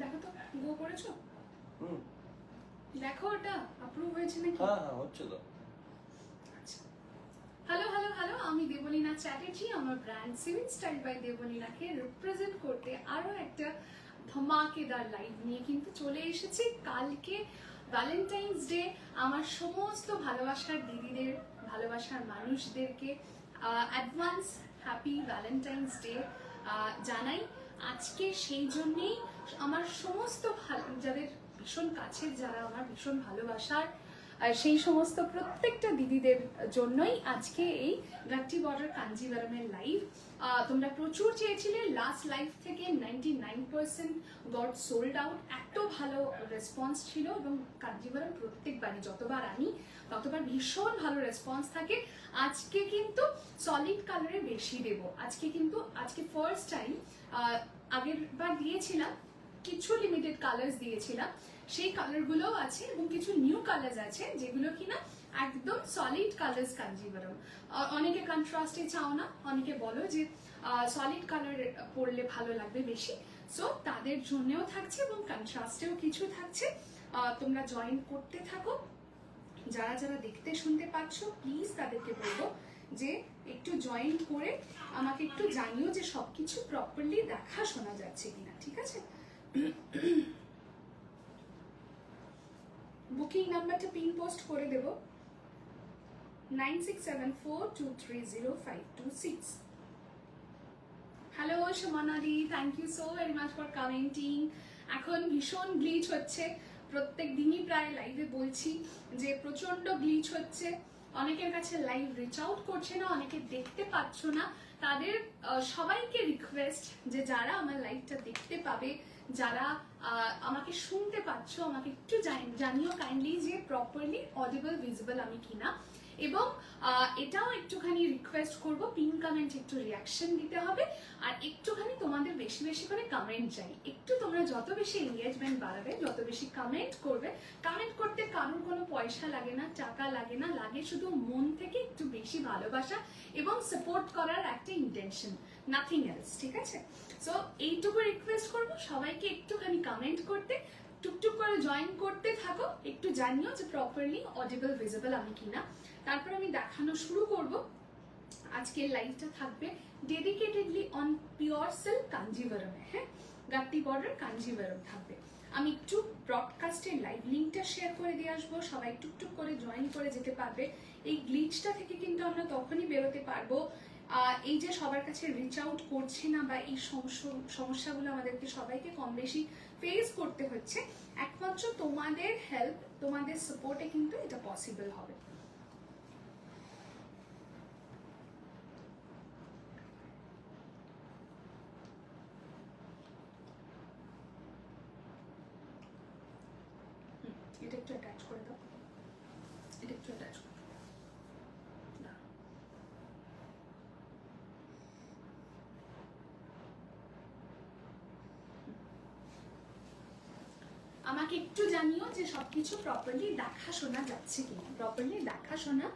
দেখো তো গো করেছো? দেখো ওটা অ্যাপ্রুভ হয়েছে নাকি? হ্যাঁ হচ্ছে তো। আচ্ছা, হ্যালো হ্যালো হ্যালো, আমি দেবলীনা চ্যাটার্জি। আমার ব্র্যান্ড সিভিল স্টাইল বাই দেবলীনাকে রিপ্রেজেন্ট করতে আরো একটা ধমাকেদার লাইভ নিয়ে কিন্তু চলে এসেছি। কালকে ভ্যালেন্টাইন্স ডে। আমার সমস্ত ভালোবাসার দিদিদের, ভালোবাসার মানুষদেরকে অ্যাডভান্স হ্যাপি ভ্যালেন্টাইন্স ডে জানাই। আজকে সেই জন্যেই আমার সমস্ত যাদের ভীষণ কাছের, যারা আমার ভীষণ ভালোবাসার, সেই সমস্ত প্রত্যেকটা দিদিদের জন্যই আজকে এই গাট্টি বর্ডার কাঞ্জিভারমের লাইভ। তোমরা প্রচুর চেয়েছিলে। লাস্ট লাইভ থেকে 99% গট সোল্ড আউট। এত ভালো রেসপন্স ছিল এবং কাঞ্জিভারম প্রত্যেকবারই যতবার আনি ততবার ভীষণ ভালো রেসপন্স থাকে। আজকে কিন্তু সলিড কালারে বেশি দেব। আজকে ফার্স্ট টাইম, আগের বার দিয়েছিলাম কিছু লিমিটেড কালার্স দিয়েছিলাম, সেই কালারগুলো আছে এবং কিছু নিউ কালার্স আছে যেগুলো কিনা একদম সলিড কালার্স কাঞ্জিভারম। অনেকে কন্ট্রাস্টে চাও না, অনেকে বলো যে সলিড কালার পরলে ভালো লাগবে বেশি, সো তাদের জন্যও থাকছে এবং কন্ট্রাস্টেও কিছু থাকছে। তোমরা জয়েন করতে থাকো। যারা যারা দেখতে শুনতে পাচ্ছ প্লিজ তাদেরকে বলবো যে একটু জয়েন করে আমাকে একটু জানিও যে সবকিছু প্রপারলি দেখা শোনা যাচ্ছে কিনা, ঠিক আছে? বুকিং নাম্বারটা পিন পোস্ট করে দেব 9674230526। হ্যালো সুমনাদি, thank you so very much for commenting. এখন ভীষণ গ্লিচ হচ্ছে, প্রত্যেক দিনই প্রায় লাইভে বলছি যে প্রচন্ড গ্লিচ হচ্ছে। অনেকের কাছে লাইভ রিচ আউট করছে না, অনেকে দেখতে পাচ্ছ না। তাদের সবাইকে রিকোয়েস্ট যে যারা আমার লাইভটা দেখতে পাবে, যারা আমাকে শুনতে পাচ্ছ, আমাকে একটু জানিও কাইন্ডলি যে প্রপারলি অডিবল ভিজিবল আমি কিনা। এবং এটাও একটুখানি রিকোয়েস্ট করব, পিন কমেন্ট একটু রিয়াকশন দিতে হবে আর একটুখানি তোমাদের বেশি বেশি করে কমেন্ট চাই। একটু তোমরা যত বেশি এঙ্গেজমেন্ট বাড়াবে, যত বেশি কমেন্ট করবে, কমেন্ট করতে কারোর কোনো পয়সা লাগে না, টাকা লাগে না, লাগে শুধু মন থেকে একটু বেশি ভালোবাসা এবং সাপোর্ট করার একটা ইন্টেনশন, নাথিং এলস, ঠিক আছে? সো এইটুকু রিকোয়েস্ট করবো সবাইকে একটুখানি কমেন্ট করতে, টুকটুক করে জয়েন করতে থাকো, একটু জানিও যে প্রপারলি অডিবল ভিজিবল আমি কিনা। তারপর আমি দেখানো শুরু করব। আজকের লাইভটা থাকবে ডেডিকেটেডলি অন পিওর সিল্ক কাঞ্জিভারমে। হ্যাঁ, গাট্টি বর্ডার কাঞ্জিভারম থাকবে। আমি একটু ব্রডকাস্টের লাইভ লিঙ্কটা শেয়ার করে দিয়ে আসবো, সবাই টুকটুক করে জয়েন করে যেতে পারবে। এই গ্লিচটা থেকে কিন্তু আমরা তখনই বেরোতে পারবো, এই যে সবার কাছে রিচ আউট করছে না বা এই সমস্যাগুলো আমাদেরকে সবাইকে কম বেশি ফেস করতে হচ্ছে, একমাত্র তোমাদের হেল্প, তোমাদের সাপোর্টে কিন্তু এটা পসিবল হবে। এটা একটু অ্যাটাচ করে দাও, এটা একটু অ্যাটাচ করে দাও। আমাকে একটু জানিও যে সবকিছু প্রপারলি দেখা শোনা যাচ্ছে কিনা, প্রপারলি দেখা শোনা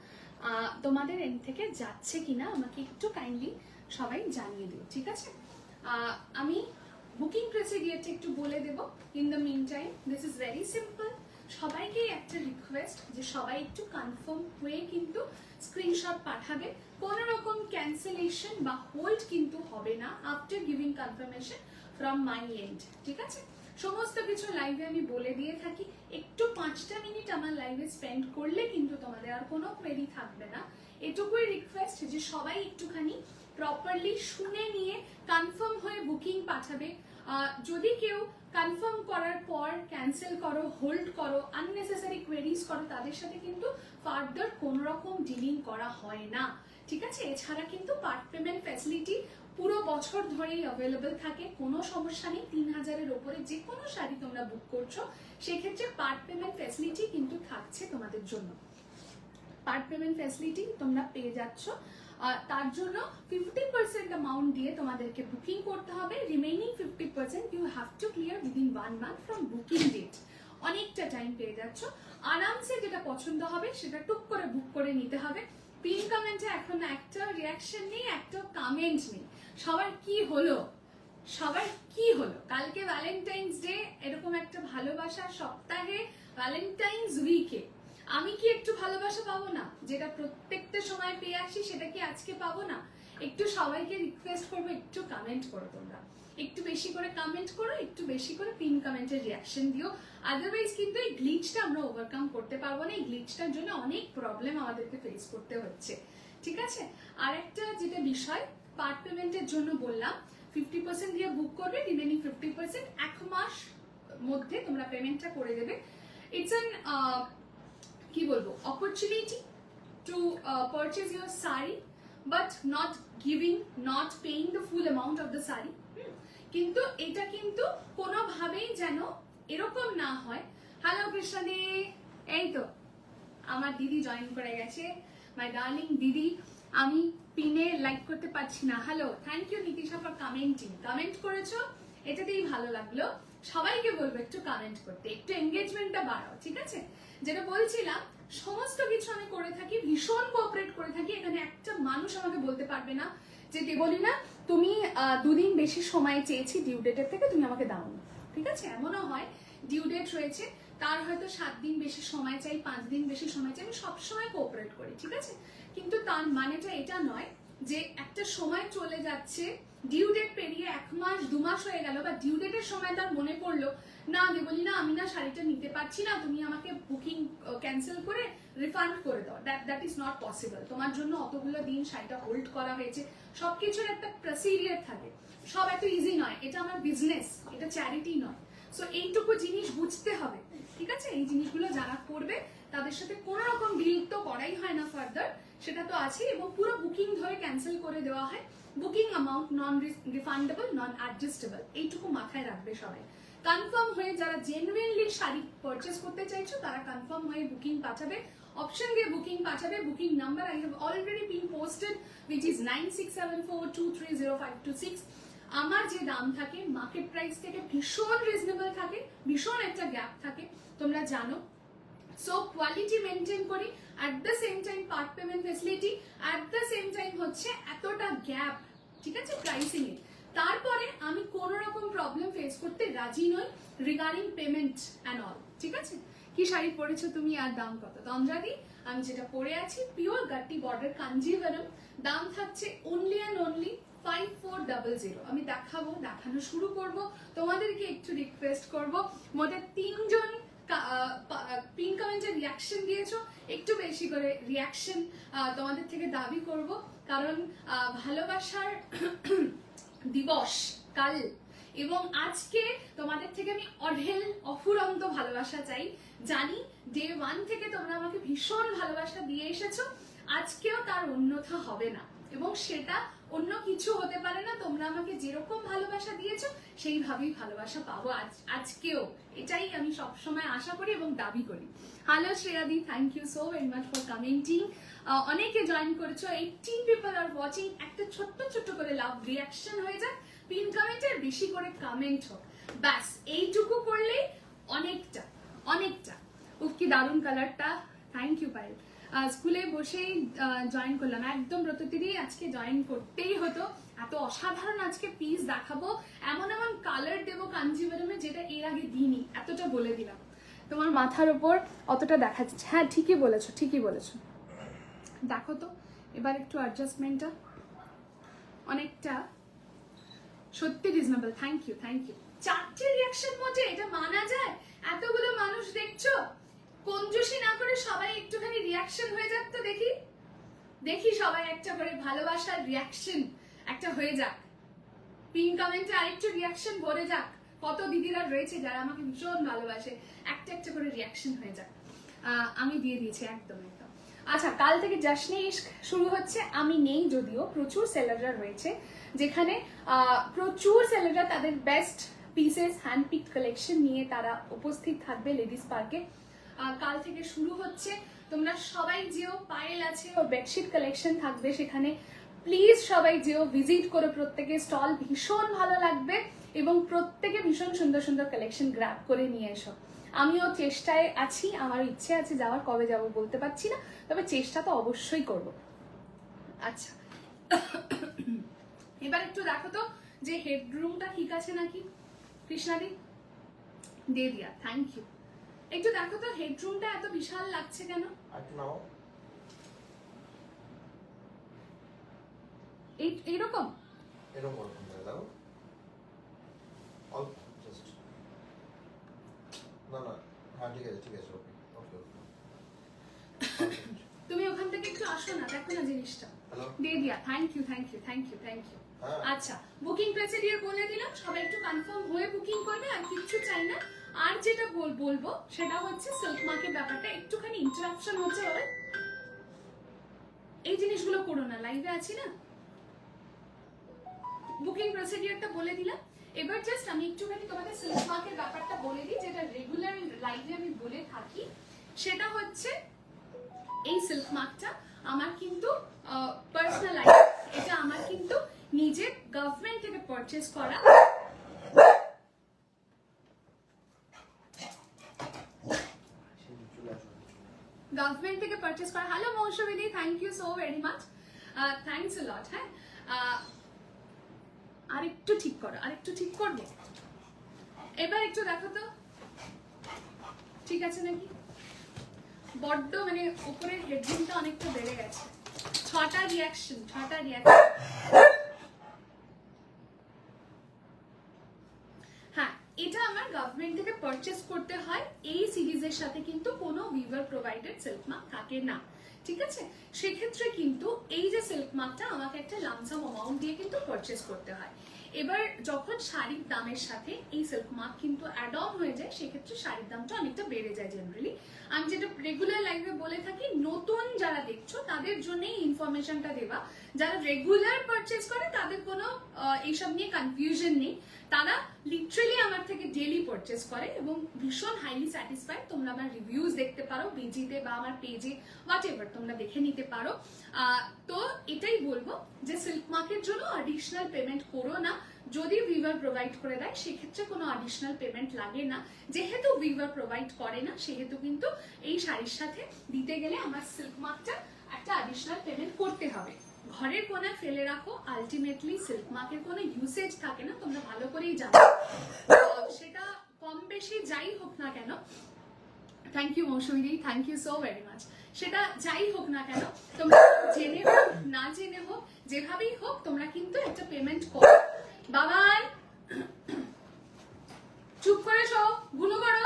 তোমাদের এন্ড থেকে যাচ্ছে কিনা আমাকে একটু কাইন্ডলি সবাই জানিয়ে দিও, ঠিক আছে? আমি বুকিং প্রসিডিওরটা একটু বলে দেবো। In the meantime this is very simple. সবাইকেই একটা রিকোয়েস্ট যে সবাই একটু কনফার্ম হয়ে কিন্তু স্ক্রিনশট পাঠাবে। কোনো রকম ক্যান্সেলেশন বা হোল্ড কিন্তু হবে না after giving confirmation from my and, ঠিক আছে? সমস্ত কিছু লাইভে আমি বলে দিয়ে থাকি। একটু 5টা মিনিট আমার লাইভে স্পেন্ড করলে কিন্তু তোমাদের আর কোনো কোয়েরি থাকবে না। এটুকুই রিকোয়েস্ট যে সবাই একটুখানি প্রপারলি শুনে নিয়ে কনফার্ম হয়ে বুকিং পাঠাবে। যদি কেউ কনফার্ম করার পর ক্যান্সেল করো, হোল্ড করো, আননেসেসারি কোয়েরিজ করো, তাদের সাথে কিন্তু ফার্দার কোনো রকম ডিলিং করা হয় না, ঠিক আছে? এছাড়া কিন্তু পার্ট পেমেন্ট ফ্যাসিলিটি পুরো বছর ধরেই অ্যাভেলেবল থাকে, কোনো সমস্যা নেই। 3000-এর ওপরে যে কোনো শাড়ি তোমরা বুক করছো সেক্ষেত্রে পার্ট পেমেন্ট ফ্যাসিলিটি কিন্তু থাকছে তোমাদের জন্য। পার্ট পেমেন্ট ফ্যাসিলিটি তোমরা পেয়ে যাচ্ছ। তার জন্য 50% অ্যামাউন্ট দিয়ে তোমাদেরকে বুকিং করতে হবে। Remaining 50% you have to clear within 1 month from booking date. অনেকটা টাইম পেয়ে যাচ্ছ। আরামসে যেটা পছন্দ হবে সেটা টুক করে বুক করে নিতে হবে। পিন কমেন্টে এখন একটা রিয়াকশন নেই, একটা কমেন্ট নেই। সবার কি হলো, সবার কি হলো? কাল কালকে ভ্যালেন্টাইন্স ডে, এরকম একটা ভালোবাসার সপ্তাহে, ভ্যালেন্টাইন্স উইকে আমি কি একটু ভালোবাসা পাবো না? যেটা প্রত্যেকটা সময় পেয়ে আসি সেটা কি আজকে পাবো না? একটু সবাইকে রিকোয়েস্ট করবো, একটু কমেন্ট করো, তোমরা একটু বেশি করে কমেন্ট করো, একটু বেশি করে পিন কমেন্টের রিয়াকশন দিও। আদারওয়াইজ কিন্তু এই গ্লিচটা আমরা ওভারকাম করতে পারবো না। এই গ্লিচটার জন্য অনেক প্রবলেম আমাদেরকে ফেস করতে হচ্ছে, ঠিক আছে? আর একটা যেটা বিষয়, পার্ট পেমেন্টের জন্য বললাম 50% দিয়ে বুক করবে, রিমেনিং 50% এক মাস মধ্যে তোমরা পেমেন্টটা করে দেবে। ইটস অ্যান কি বলবো, opportunity to purchase your sari, but not giving, not paying the full amount of the sari. কিন্তু এটা কিন্তু কোনোভাবেই যেন এরকম না হয়। হ্যালো কৃষ্ণাদি, এই তো আমার দিদি জয়েন করে গেছে, মাই ডার্লিং দিদি। আমি পিনে লাইক করতে পারছি না। Hello, thank you Nitisha for commenting. Comment করেছো, এটাতেই ভালো লাগলো। সবাইকে বলবো একটু কমেন্ট করতে, একটু এঙ্গেজমেন্টটা বাড়াও, ঠিক আছে? যেটা বলছিলাম, সমস্ত কিছু আমি করে থাকি, ভীষণ কোঅপারেট করে থাকি। এখানে একটা মানুষ আমাকে বলতে পারবে না যে বলি না তুমি 2 দিন বেশি সময় চেয়েছি ডিউ ডেটের থেকে, তুমি আমাকে দাওনি, ঠিক আছে? এমনও হয় ডিউ ডেট রয়েছে, তার হয়তো 7 দিন বেশি সময় চাই, 5 দিন বেশি সময় চাই, আমি সবসময় কোঅপারেট করি, ঠিক আছে? কিন্তু তার মানেটা এটা নয় যে একটা সময় চলে যাচ্ছে, ডিউ ডেট পেরিয়ে 1 মাস 2 মাস হয়ে গেল, বা ডিউ ডেটের সময় তার মনে পড়লো না বলি না আমি না শাড়িটা নিতে পারছি না, তুমি আমাকে বুকিং ক্যান্সেল করে রিফান্ড করে দাও। That is not possible. তোমার জন্য অতগুলো দিন শাড়িটা হোল্ড করা হয়েছে, সবকিছুর একটা প্রসিডিয়ার থাকে, সব এত ইজি নয়। এটা আমার বিজনেস, এটা চ্যারিটি নয়। সো এইটুকু জিনিস বুঝতে হবে, ঠিক আছে? এই জিনিসগুলো যারা করবে তাদের সাথে কোনো রকম ডিল তো করাই হয় না ফার্দার, সেটা তো আছে। এবং পুরো বুকিং ধরে ক্যান্সেল করে দেওয়া হয়। বুকিং অ্যামাউন্ট নন রিফান্ডেবল, নন অ্যাডজাস্টেবল, এইটুকু মাথায় রাখবে সবাই। কনফার্ম হয়ে যারা জেনুইনলি শাড়ি পারচেস করতে চাইছো তারা কনফার্ম হয়ে বুকিং পাঠাবে, অপশন দিয়ে বুকিং পাঠাবে। Booking number I have already been posted, which is 9674230526। আমার যে দাম থাকে মার্কেট প্রাইস থেকে ভীষণ রিজনেবল থাকে, ভীষণ একটা গ্যাপ থাকে, তোমরা জানো। সো কোয়ালিটি মেনটেন করি, at the same time part payment facility, at the same time হচ্ছে এতটা গ্যাপ, ঠিক আছে, প্রাইসিং এ। তারপরে আমি কোন রকম প্রবলেম ফেস করতে রাজি নই রিগার্ডিং পেমেন্ট অ্যান্ড অল, ঠিক আছে? কি শাড়ি পরেছো তুমি আর দাম কত? তন্দ্রাদি, আমি যেটা পরে আছি পিওর গাট্টি বর্ডার কাঞ্জিভারম, দাম থাকছে অনলি অ্যান্ড অনলি 5400। আমি দেখানো শুরু করব, তোমাদেরকে একটু রিকোয়েস্ট করব, মোটে 3 জন পিন কমেন্টের রিয়াকশন দিয়েছো, একটু বেশি করে রিয়াকশন তোমাদের থেকে দাবি করব, কারণ ভালোবাসার দিবস কাল এবং আজকে তোমাদের থেকে আমি অঢেল অফুরন্ত ভালোবাসা চাই। জানি ডে 1 থেকে তোমরা আমাকে ভীষণ ভালোবাসা দিয়ে এসেছো, আজকেও তার অন্যথা হবে না, এবং সেটা অন্য কিছু হতে পারে না। তোমরা আমাকে যেরকম ভালোবাসা দিয়েছো সেইভাবেই ভালোবাসা পাবো আজকেও, এটাই আমি সবসময় আশা করি এবং দাবি করি। হ্যালো শ্রেয়াদি, thank you so very much for commenting. অনেকে জয়েন করেছো, 18 পিপল আর ওয়াচিং। একটা ছোট্ট করে লাভ রিয়াকশন হয়ে যাক, পিন কমেন্টের বেশি করে কমেন্ট হোক, ব্যাস এইটুকু করলেই অনেকটা অনেকটা। উফ কি দারুণ কালারটা, থ্যাংক ইউ পায়েল। স্কুলে বসেই জয়েন করলাম, একদম ব্রততিদি আজকে জয়েন করতেই হতো। এত অসাধারণ আজকে পিস দেখাবো, এমন এমন কালার দেবো কাঞ্জিভারমে যেটা এর আগে দিইনি, এতটা বলে দিলাম। তোমার মাথার ওপর অতটা দেখা যাচ্ছে, হ্যাঁ ঠিকই বলেছো, ঠিকই বলেছো। দেখো তো এবার একটু অ্যাডজাস্টমেন্টটা অনেকটা সত্যি reasonable. Thank you, thank you. 4টে রিয়াকশন মোটে, এটা মানা যায়? এতগুলো মানুষ দেখছো, কঞ্জুসি না করে সবাই একটুখানি রিয়াকশন হয়ে যাক তো, দেখি সবাই একটা করে ভালোবাসার রিয়াকশন একটা হয়ে যাক। পিন কমেন্টে আরেকটু রিয়াকশন ভরে যাক। কত দিদিরা রয়েছে যারা আমাকে ভীষণ ভালোবাসে, একটা করে রিয়াকশন হয়ে যাক। আমি দিয়ে দিয়েছি একদম একদম। আচ্ছা, কাল থেকে জশ্নে ইশক শুরু হচ্ছে। আমি নেই যদিও, প্রচুর সেলাররা রয়েছে, যেখানে প্রচুর সেলাররা তাদের best pieces hand pick collection নিয়ে তারা উপস্থিত থাকবে লেডিস পার্কে। কাল থেকে শুরু হচ্ছে, তোমরা সবাই যেও। পায়েল আছে, ওর বেডশিট কালেকশন থাকবে সেখানে, প্লিজ সবাই যেও, ভিজিট করো প্রত্যেকে। স্টল ভীষণ ভালো লাগবে এবং প্রত্যেকে ভীষণ সুন্দর সুন্দর কালেকশন গ্র্যাব করে নিয়ে এসো। আমিও চেষ্টায় আছি, আমার ইচ্ছে আছে যাওয়ার, কবে যাব বলতে পারছি না, তবে চেষ্টা তো অবশ্যই করব। আচ্ছা, এবার একটু দেখো তো যে হেডরুমটা ঠিক আছে নাকি। কৃষ্ণাদি দিয়ে দিয়া, থ্যাংক ইউ। একটু দেখো তো হেডরুমটা এত বিশাল লাগছে কেন? একটু নাও। এইরকম এরকম করে দাও। অল জাস্ট না না, হ্যাঁ ঠিক আছে ওকে ওকে ওকে। তুমি ওখান থেকে একটু আসো না, দেখো না জিনিসটা। দিয়ে দিয়া, thank you thank you thank you thank you. আচ্ছা, বুকিং প্রসিডিউর বলে দিলাম, সবাই একটু কনফার্ম হয়ে বুকিং করবে, আর কিচ্ছু চাই না। আর যেটা বলবো সেটা হচ্ছে সিল্ক মার্কের ব্যাপারটা একটুখানি ইন্টারাপশন হচ্ছে, হবে এই জিনিসগুলো করো না, লাইভে আছি না। বুকিং প্রসিডিউরটা বলে দিলাম, এবার জাস্ট আমি একটুখানি তোমাদের সিল্ক মার্কের ব্যাপারটা বলে দিই, যেটা রেগুলার লাইভে আমি বলে থাকি। সেটা হচ্ছে এই সিল্ক মার্কটা আমার কিন্তু পার্সোনাল আইটেম, এটা আমার কিন্তু নিজের গভর্নমেন্ট থেকে পারচেজ করা। গভর্নমেন্ট থেকে পারচেজ করা। হ্যালো মৌসুমিদি, thank you so very much, thanks a lot. হ্যাঁ, আরেকটু ঠিক করো, আরেকটু ঠিক করবো। এবার একটু দেখো তো ঠিক আছে নাকি। বড্ড মানে উপরের হেডরুমটা অনেকটা বেড়ে গেছে। 6টা রিয়াকশন। হ্যাঁ, এটা আমার গভর্নমেন্ট থেকে পারচেজ করতে হয়। এই সিরিজের সাথে কিন্তু কোনো উইভার প্রোভাইডেড সিল্ক মার্ক থাকে না, ঠিক আছে। সেক্ষেত্রে কিন্তু এই যে সিল্ক মার্কটা আমাকে একটা লামসাম অ্যামাউন্ট দিয়ে কিন্তু পারচেজ করতে হয়। এবার যখন শাড়ির দামের সাথে এই সিল্ক মার্ক কিন্তু অ্যাড অন হয়ে যায়, সেক্ষেত্রে শাড়ির দামটা অনেকটা বেড়ে যায় জেনারেলি। আমি যেটা রেগুলার লাইভে বলে থাকি, নতুন যারা দেখছো তাদের জন্য এই ইনফরমেশনটা দেওয়া। যারা রেগুলার পারচেজ করে তাদের কোনো এইসব নিয়ে কনফিউশন নেই, তারা লিটারালি আমার থেকে ডেলি পারচেজ করে এবং ভীষণ হাইলি স্যাটিসফাইড। তোমরা আমার রিভিউজ দেখতে পারো পেজিতে বা আমার পেজে, হোয়াট এভার তোমরা দেখে নিতে পারো। তো এটাই বলবো যে সিল্ক মার্কের জন্য অ্যাডিশনাল পেমেন্ট করো না। যদি উইভার প্রোভাইড করে দেয় সেক্ষেত্রে কোনো অ্যাডিশনাল পেমেন্ট লাগে না। যেহেতু উইভার প্রোভাইড করে না, সেহেতু কিন্তু এই শাড়ির সাথে দিতে গেলে আমার সিল্ক মার্কটা একটা অ্যাডিশনাল পেমেন্ট করতে হবে। ঘরের কোনায় ফেলে রাখো, আলটিমেটলি সিল্ক মার্কের কোনো ইউসেজ থাকে না, তোমরা ভালো করেই জানো। সেটা কম বেশি যাই হোক না কেন, thank you Mousumi, thank you so very much. সেটা যাই হোক না কেন, তোমরা জেনে হোক না জেনে হোক, যেভাবেই হোক তোমরা কিন্তু একটা পেমেন্ট করো। বাবাই চুপ করে শো, গুলো করো,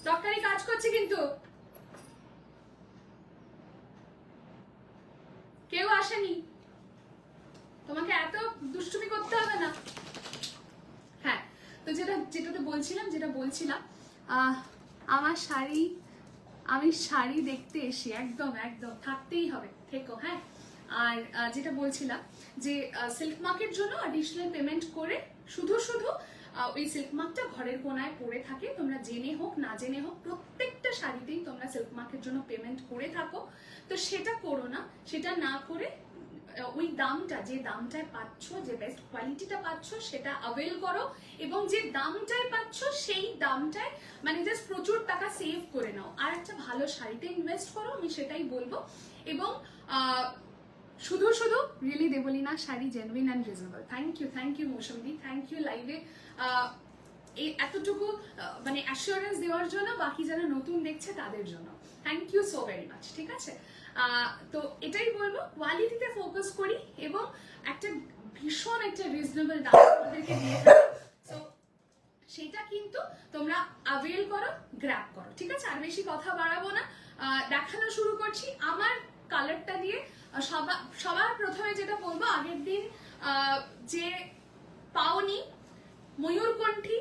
ডক্টরি কাজ করছে কিন্তু। কেউ আসেনি, তোমাকে এত দুষ্টুমি করতে হবে না। হ্যাঁ, তো যেটাতে বলছিলাম আমার শাড়ি, আমি শাড়ি দেখতে এসে একদম থাকতেই হবে, থেকো। হ্যাঁ, আর যেটা বলছিলাম যে সিল্ক মার্কের জন্য অ্যাডিশনাল পেমেন্ট করে শুধু ওই সিল্ক মার্কটা ঘরের কোনায় পড়ে থাকে। তোমরা জেনে হোক না জেনে হোক প্রত্যেকটা শাড়িতেই তোমরা সিল্ক মার্কের জন্য পেমেন্ট করে থাকো। তো সেটা করো না, সেটা না করে ওই দামটা, যে দামটায় পাচ্ছ, যে বেস্ট কোয়ালিটিটা পাচ্ছ সেটা অ্যাভেল করো, এবং যে দামটায় পাচ্ছ সেই দামটায় মানে জাস্ট প্রচুর টাকা সেভ করে নাও, আর একটা ভালো শাড়িতে ইনভেস্ট করো, আমি সেটাই বলবো। এবং শুধু really Deblina sari genuine and reasonable. Thank you Mousumi, thank you লাইভে এই এতটুকু মানে অ্যাসিওরেন্স দেওয়ার জন্য, বাকি যারা নতুন দেখছে তাদের জন্য thank you so very much, ঠিক আছে। তো এটাই বলবো, কোয়ালিটিতে ফোকাস করি এবং একটা ভীষণ একটা রিজনেবল দাম আমাদেরকে দিয়ে থাকি। সো সেটা কিন্তু তোমরা অ্যাভেল করো, গ্র্যাব করো, ঠিক আছে। আর বেশি কথা বাড়াবো না, দেখানো শুরু করছি আমার কালারটা দিয়ে। সবার প্রথমে যেটা বলবো, আগের দিন যে পাওনি ময়ূরকণ্ঠী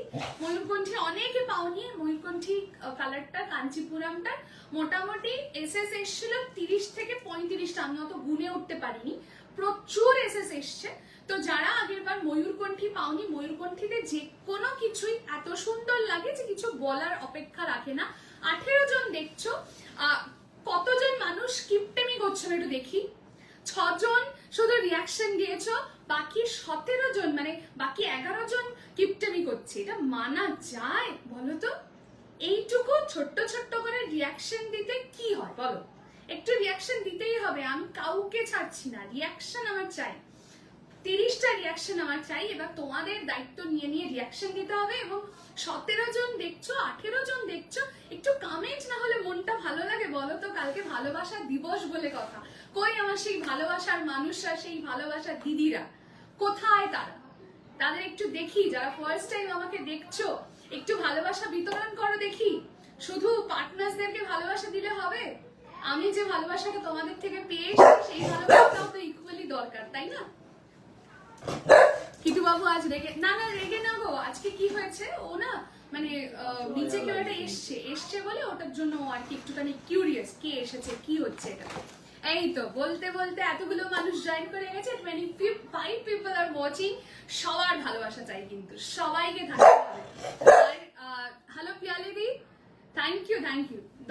অনেকে পাওনি, ময়ূরকণ্ঠী কালারটা কাঞ্চিপুরামটা মোটামুটি এসএস এসেছিল 30 থেকে 35টা, আমি অত গুনে উঠতে পারিনি, প্রচুর এসএস এসছে। তো যারা আগের বার ময়ূরকণ্ঠী পাওনি, ময়ূরকণ্ঠীতে যে কোনো কিছুই এত সুন্দর লাগে যে কিছু বলার অপেক্ষা রাখে না। 18 জন দেখছো, কতজন মানুষ কিপটেমি করছো একটু দেখি। 6 জন শুধু রিয়াকশন দিয়েছো, বাকি 17 জন মানে বাকি 11 জন কিপটেমি করছে। এটা মানা যায় বলো তো? এইটুকু ছোট্ট করে রিয়াকশন দিতে কি হয় বলো? একটু রিয়াকশন দিতেই হবে, আমি কাউকে ছাড়ছি না, রিয়াকশন আমার চাই। 30টা রিয়াকশন আমার চাই। এবার তোমাদের দায়িত্ব নিয়ে নিয়ে রিয়াকশন দিতে হবে। এবং 17 জন দেখছো, 18 জন দেখছো, একটু কমেন্ট না হলে মনটা ভালো লাগে বলো তো? কালকে ভালোবাসা দিবস বলে কথা, কই আমার সেই ভালোবাসার মানুষরা, সেই ভালোবাসার দিদিরা কোথায়? তাদের একটু দেখি। যারা ফার্স্ট টাইম আমাকে দেখছো, একটু ভালোবাসা বিতরণ করো দেখি। শুধু পার্টনার্সদেরকে ভালোবাসা দিলে হবে? আমি যে ভালোবাসাটা তোমাদের থেকে পেয়েছি সেই ভালোবাসাটাও তো ইকুয়ালি দরকার, তাই না? কিটু বাবু আজ রেগে না রেগে না গো, আজকে কি হয়েছে, ও না মানে নিচে কেউ একটা এসছে বলে ওটার জন্য আর কি একটুখানি কিউরিয়াস, কে এসেছে, কি হচ্ছে এটা। এই তো বলতে বলতে এতগুলো মানুষ জয়েন করে গেছে, 25 পিপল আর ওয়াচিং। সবার ভালোবাসা চাই কিন্তু, সবাইকে থাকতে হবে। আর হ্যালো পিয়ালিদি, থ্যাংক ইউ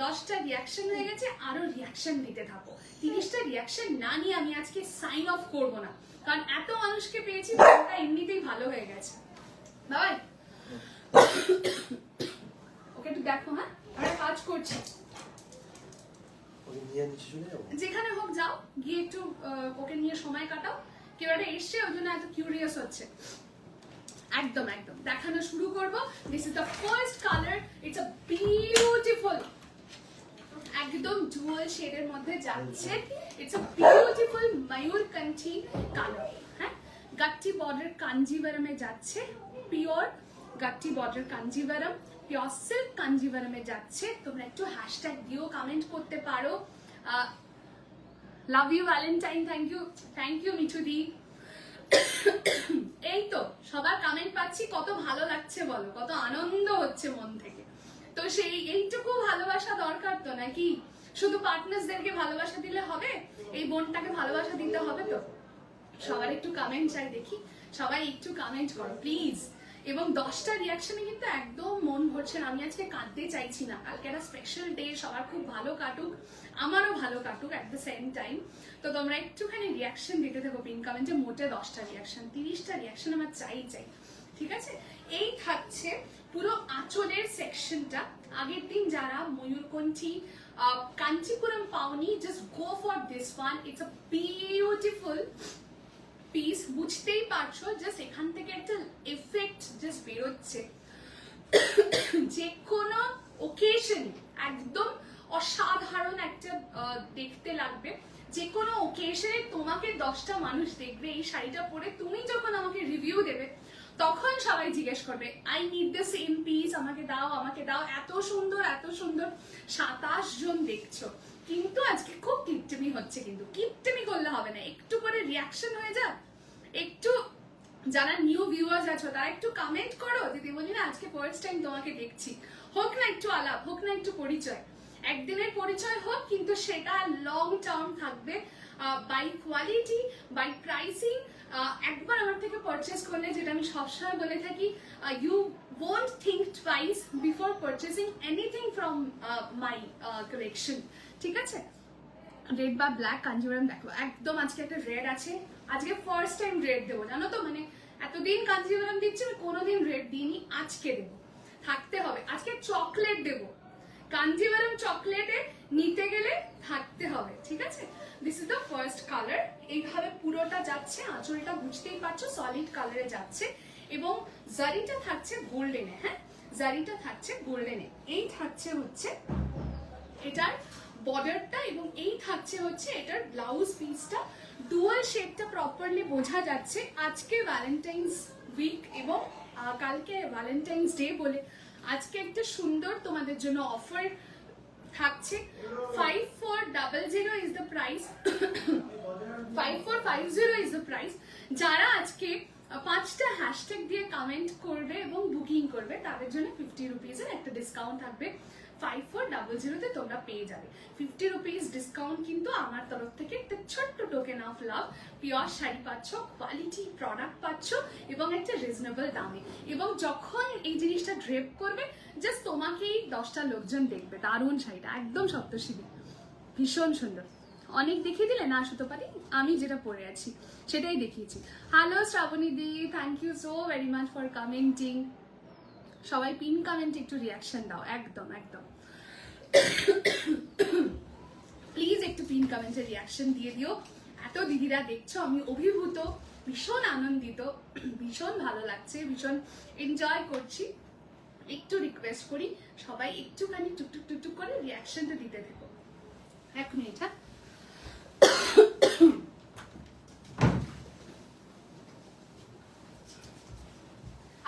10টা রিয়াকশন হয়ে গেছে, আরো রিয়াকশন দিতে থাকো। 30টা রিয়াকশন না নিয়ে আমি আজকে সাইন অফ করবো না, কারণ এত মানুষকে পেয়েছি, মনটা এমনিতেই ভালো হয়ে গেছে। বাবাই ওকে একটু দেখো। হ্যাঁ, আমরা কাজ করছি, যেখানে হোক যাও, গিয়ে একটু ওকে নিয়ে সময় কাটাও। কেউ একটা এসছে, ওই জন্য এত কিউরিয়াস হচ্ছে। একদম দেখানো শুরু করবো। This is the first colour, it's a beautiful, একদম ডুয়াল শেডের মধ্যে যাচ্ছে। ইটস আ বিউটিফুল ময়ূরকণ্ঠী কালার। হ্যাঁ, গাট্টি বর্ডার কাঞ্জিভারমে যাচ্ছে, পিওর গাট্টি বর্ডার কাঞ্জিভারম, পিওর সিল্ক কাঞ্জিভারমে যাচ্ছে। তোমরা একটু হ্যাশট্যাগ দিও, কমেন্ট করতে পারো। Love you valentine, thank you Mithu di. এই তো সবার কমেন্ট পাচ্ছি, কত ভালো লাগছে বলো, কত আনন্দ হচ্ছে মন থেকে। তো সেই এইটুকু ভালোবাসা দরকার তো, নাকি শুধু পার্টনার্সদেরকে ভালোবাসা দিলে হবে? এই বোনটাকে ভালোবাসা দিতে হবে তো। সবার একটু কমেন্ট চাই দেখি, সবাই একটু কমেন্ট করো প্লিজ। এবং 10টা রিয়াকশনে কিন্তু একদম মন ভরছে না। আমি আজকে কাঁদতে চাইছি না, কালকে একটা স্পেশাল ডে, সবার খুব ভালো কাটুক, আমারও ভালো কাটুক অ্যাট দ্য সেম টাইম। তো তোমরা একটুখানি রিয়াকশন দিতে থাকো পিন কমেন্টে। মোটে 10টা রিয়াকশন, 30টা রিয়াকশন আমার চাই। ঠিক আছে, এই থাকছে পুরো আঁচলের সেকশনটা। আগের দিন যারা ময়ূরকণ্ঠী কাঞ্চিপুরম পাওনি, just go for this one. It's a beautiful piece, বুঝতেই পারছো, জাস্ট এখান থেকে একটা এফেক্ট জাস্ট বেরোচ্ছে। যে কোনো ওকেশন একদম অসাধারণ একটা দেখতে লাগবে। যে কোনো ওকেশনে তোমাকে 10টা মানুষ দেখবে এই শাড়িটা পরে, তুমি যখন আমাকে রিভিউ দেবে তখন সবাই জিজ্ঞেস করবে I need the same piece, আমাকে দাও। এত সুন্দর 27 জন দেখছো, কিন্তু আজকে খুব কিপটেমি হচ্ছে। কিন্তু কিপটেমি করলে হবে না, একটু করে রিয়াকশন হয়ে যাক। একটু যারা নিউ ভিউয়ার্স আছো তারা একটু কমেন্ট করো। দিদি বলি না আজকে ফার্স্ট টাইম তোমাকে দেখছি, হোক না একটু আলাপ, হোক না একটু পরিচয়, একদিনের পরিচয় হোক, কিন্তু সেটা লং টার্ম থাকবে। By quality, by pricing. একবার আমার থেকে পারচেস করলে, যেটা আমি সবসময় বলে থাকি, you won't think twice before purchasing anything from my collection. ঠিক আছে, রেড বা ব্ল্যাক কাঞ্জিভারম দেখো, একদম আজকে একটা রেড আছে। আজকে ফার্স্ট টাইম রেড দেবো, জানো তো, মানে এতদিন কাঞ্জিভারম দিচ্ছি, আমি কোনোদিন রেড দিইনি, আজকে দেবো, থাকতে হবে। আজকে চকলেট দেবো, কাঞ্জিভারম চকলেটে নিতে গেলে থাকতে হবে। ঠিক আছে, this is the first colour. এইভাবে পুরোটা যাচ্ছে, আঁচলটা বুঝতেই পারছো সলিড কালারে যাচ্ছে, এবং জারিটা থাকছে গোল্ডেনে। হ্যাঁ, জারিটা থাকছে গোল্ডেনে। এই থাকছে হচ্ছে এটার বর্ডারটা, এবং এই থাকছে হচ্ছে এটার ব্লাউজ পিসটা। ডুয়াল শেপটা প্রপারলি বোঝা যাচ্ছে। আজকে ভ্যালেন্টাইন্স উইক এবং কালকে ভ্যালেন্টাইন্স ডে বলে আজকে একটা সুন্দর তোমাদের জন্য অফার থাকছে। 5400 is the price, 5450 is the price. যারা আজকে 5টা হ্যাশট্যাগ দিয়ে কমেন্ট করবে এবং বুকিং করবে তাদের জন্য 50 রুপিজের একটা ডিসকাউন্ট থাকবে। 5400 তোমরা পেয়ে যাবে 50 রুপিস ডিসকাউন্ট। কিন্তু আমার তরফ থেকে একটা ছোট্ট token of love. Pure sari পাচ্ছ, কোয়ালিটি প্রোডাক্ট পাচ্ছ, এবং একটা রিজনেবল দামে। এবং যখন এই জিনিসটা ড্রেপ করবে, জাস্ট তোমাকেই 10টা লোকজন দেখবে। দারুণ শাড়িটা, একদম সপ্তশিবী, ভীষণ সুন্দর। অনেক দেখিয়ে দিলে না শুতে পারি, আমি যেটা পরে আছি সেটাই দেখিয়েছি। Hello Shraboni di, thank you so very much for commenting. সবাই পিন কমেন্টে একটু রিয়াকশন দাও, একদম প্লিজ একটু পিন কমেন্টে রিয়াকশন দিয়ে দিও। এত দিদিরা দেখছো, আমি অভিভূত ভীষণ আনন্দিত, ভীষণ ভালো লাগছে, ভীষণ এনজয় করছি। একটু রিকোয়েস্ট করি সবাই একটুখানি টুকটুক টুকটুক করে রিয়াকশনটা দিতে থেকো। এক মিনিট। হ্যাঁ,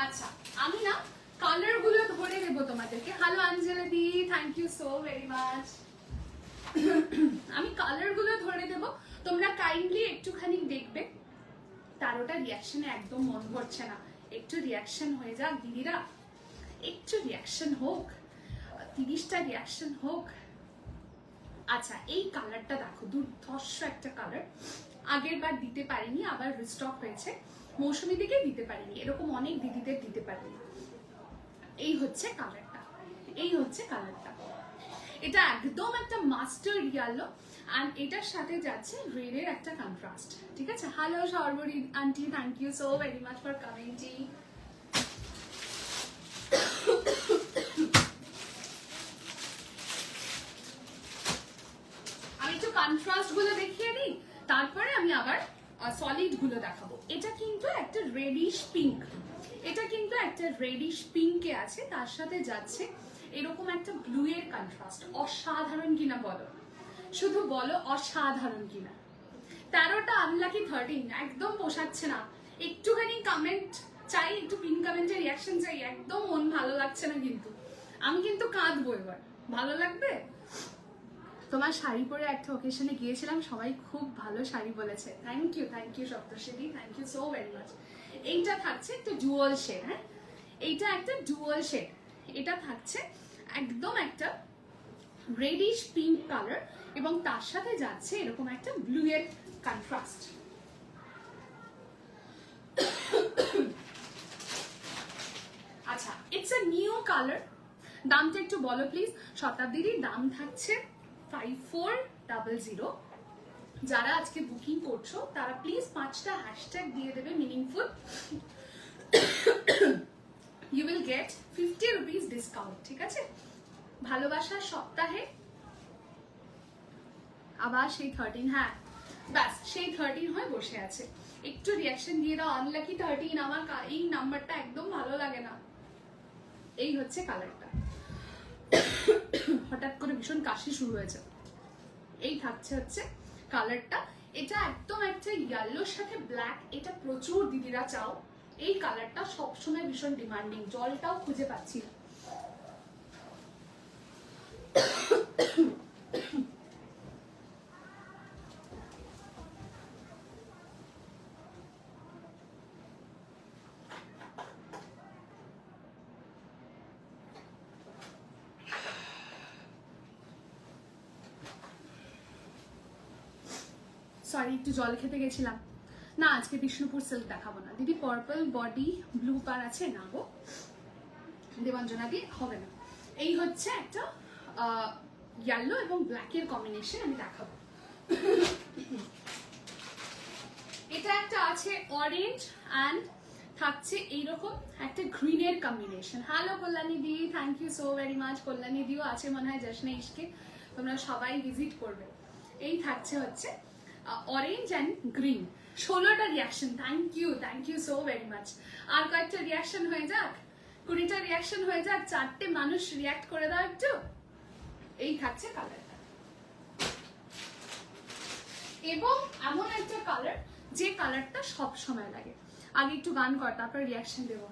আচ্ছা আমি না কালার গুলো ধরে দেবো তোমাদেরকে। Hello Anjali di, thank you so very much. আমি কালার গুলো ধরে দেবো, তোমরা কাইন্ডলি একটুখানি দেখবে। 13টা রিয়াকশনে একদম মন ভরছে না, একটু রিয়াকশন হয়ে যাক দিদিরা, একটু রিয়াকশন হোক, 30টা রিয়াকশন হোক। আচ্ছা এই কালারটা দেখো, দুর্ধর্ষ একটা কালার, আগের বার দিতে পারিনি, আবার রিস্টক হয়েছে। মৌসুমী দিকে দিতে পারিনি, এরকম অনেক দিদিদের দিতে পারিনি। এই হচ্ছে কালারটা, এই হচ্ছে কালারটা। এটা একদম একটা মাস্টার ইয়েলো, আর এটার সাথে যাচ্ছে রেডের একটা কন্ট্রাস্ট। ঠিক আছে, hello Sarbari aunty, thank you so very much for commenting. আমি একটু কন্ট্রাস্ট গুলো দেখিয়ে দিই, তারপরে আমি আবার সলিড গুলো দেখাবো। এটা কিন্তু একটা রেডিশ পিঙ্ক, এটা কিন্তু একটা রেডিশ পিঙ্কে আছে, তার সাথে যাচ্ছে এরকম একটা ব্লু এর কন্ট্রাস্ট। অসাধারণ কিনা বলো, শুধু বলো অসাধারণ কিনা। 13টা আনলাকি 13 একদম পোষাচ্ছে না। একটুখানি কমেন্ট চাই, একটু পিন কমেন্টের রিয়াকশন চাই, একদম মন ভালো লাগছে না কিন্তু। আমি কিন্তু কাঁদবো এবার, ভালো লাগবে। তোমার শাড়ি পরে একটা ওকেশনে গিয়েছিলাম, সবাই খুব ভালো শাড়ি বলেছে। Thank you Saptashree, thank you so very much. এইটা থাকছে একটা ডুয়াল শেড। হ্যাঁ, এইটা একটা ডুয়াল শেড। এটা থাকছে একদম একটা রেডিশ পিঙ্ক কালার, এবং তার সাথে যাচ্ছে এরকম একটা ব্লু এর কন্ট্রাস্ট। আচ্ছা, ইটস আ নিউ কালার। দামটা একটু বলো প্লিজ। শতাব্দীর দাম থাকছে 5400। যারা আজকে বুকিং করছো তারা প্লিজ 5টা হ্যাশট্যাগ দিয়ে দেবে meaningful. You will get 50 rupees discount. ঠিক আছে, ভালোবাসার সপ্তাহে আবার সেই 13। হ্যাঁ ব্যাস, সেই 13 হয়ে বসে আছে। একটু রিয়াকশন দিয়ে দাও। আনলাকি 13, আমার এই নাম্বারটা একদম ভালো লাগে না। এই হচ্ছে কালারটা। হঠাৎ করে ভীষণ কাশি শুরু হয়েছে। এই থাকছে হচ্ছে কালারটা। এটা একদম একটা ইয়েলোর সাথে ব্ল্যাক, এটা প্রচুর দিদিরা চাও। এই কালারটা সবসময় ভীষণ ডিমান্ডিং, জলটাও খুঁজে পাচ্ছি না। সরি, একটু জল খেতে গেছিলাম। না, আজকে বিষ্ণুপুর সিল্ক দেখাবো না দিদি। পার্পল বডি ব্লু পার আছে না গো, দেবাঞ্জনা দিয়ে হবে না। এই হচ্ছে একটা ইয়েলো এবং ব্ল্যাকের কম্বিনেশন আমি দেখাবো। এটা একটা আছে অরেঞ্জ অ্যান্ড থাকছে এইরকম একটা গ্রিনের combination. Hello Kalyani di, thank you so very much. Kalyani দিও আছে মনে হয় জশ্নে ইশকে, তোমরা সবাই ভিজিট করবে। এই থাকছে হচ্ছে অরেঞ্জ অ্যান্ড গ্রিন। 16টা reaction. Thank you so very much. আর কয়েকটা রিয়াকশন হয়ে যাক, 20টা রিয়াকশন হয়ে যাক, 4টে মানুষ রিয়াক্ট করে দাও একটু। এই থাকছে কালারটা, এবং এমন একটা কালার যে কালারটা সব সময় লাগে। আগে একটু গান কর, তারপর রিয়াকশন দেবো।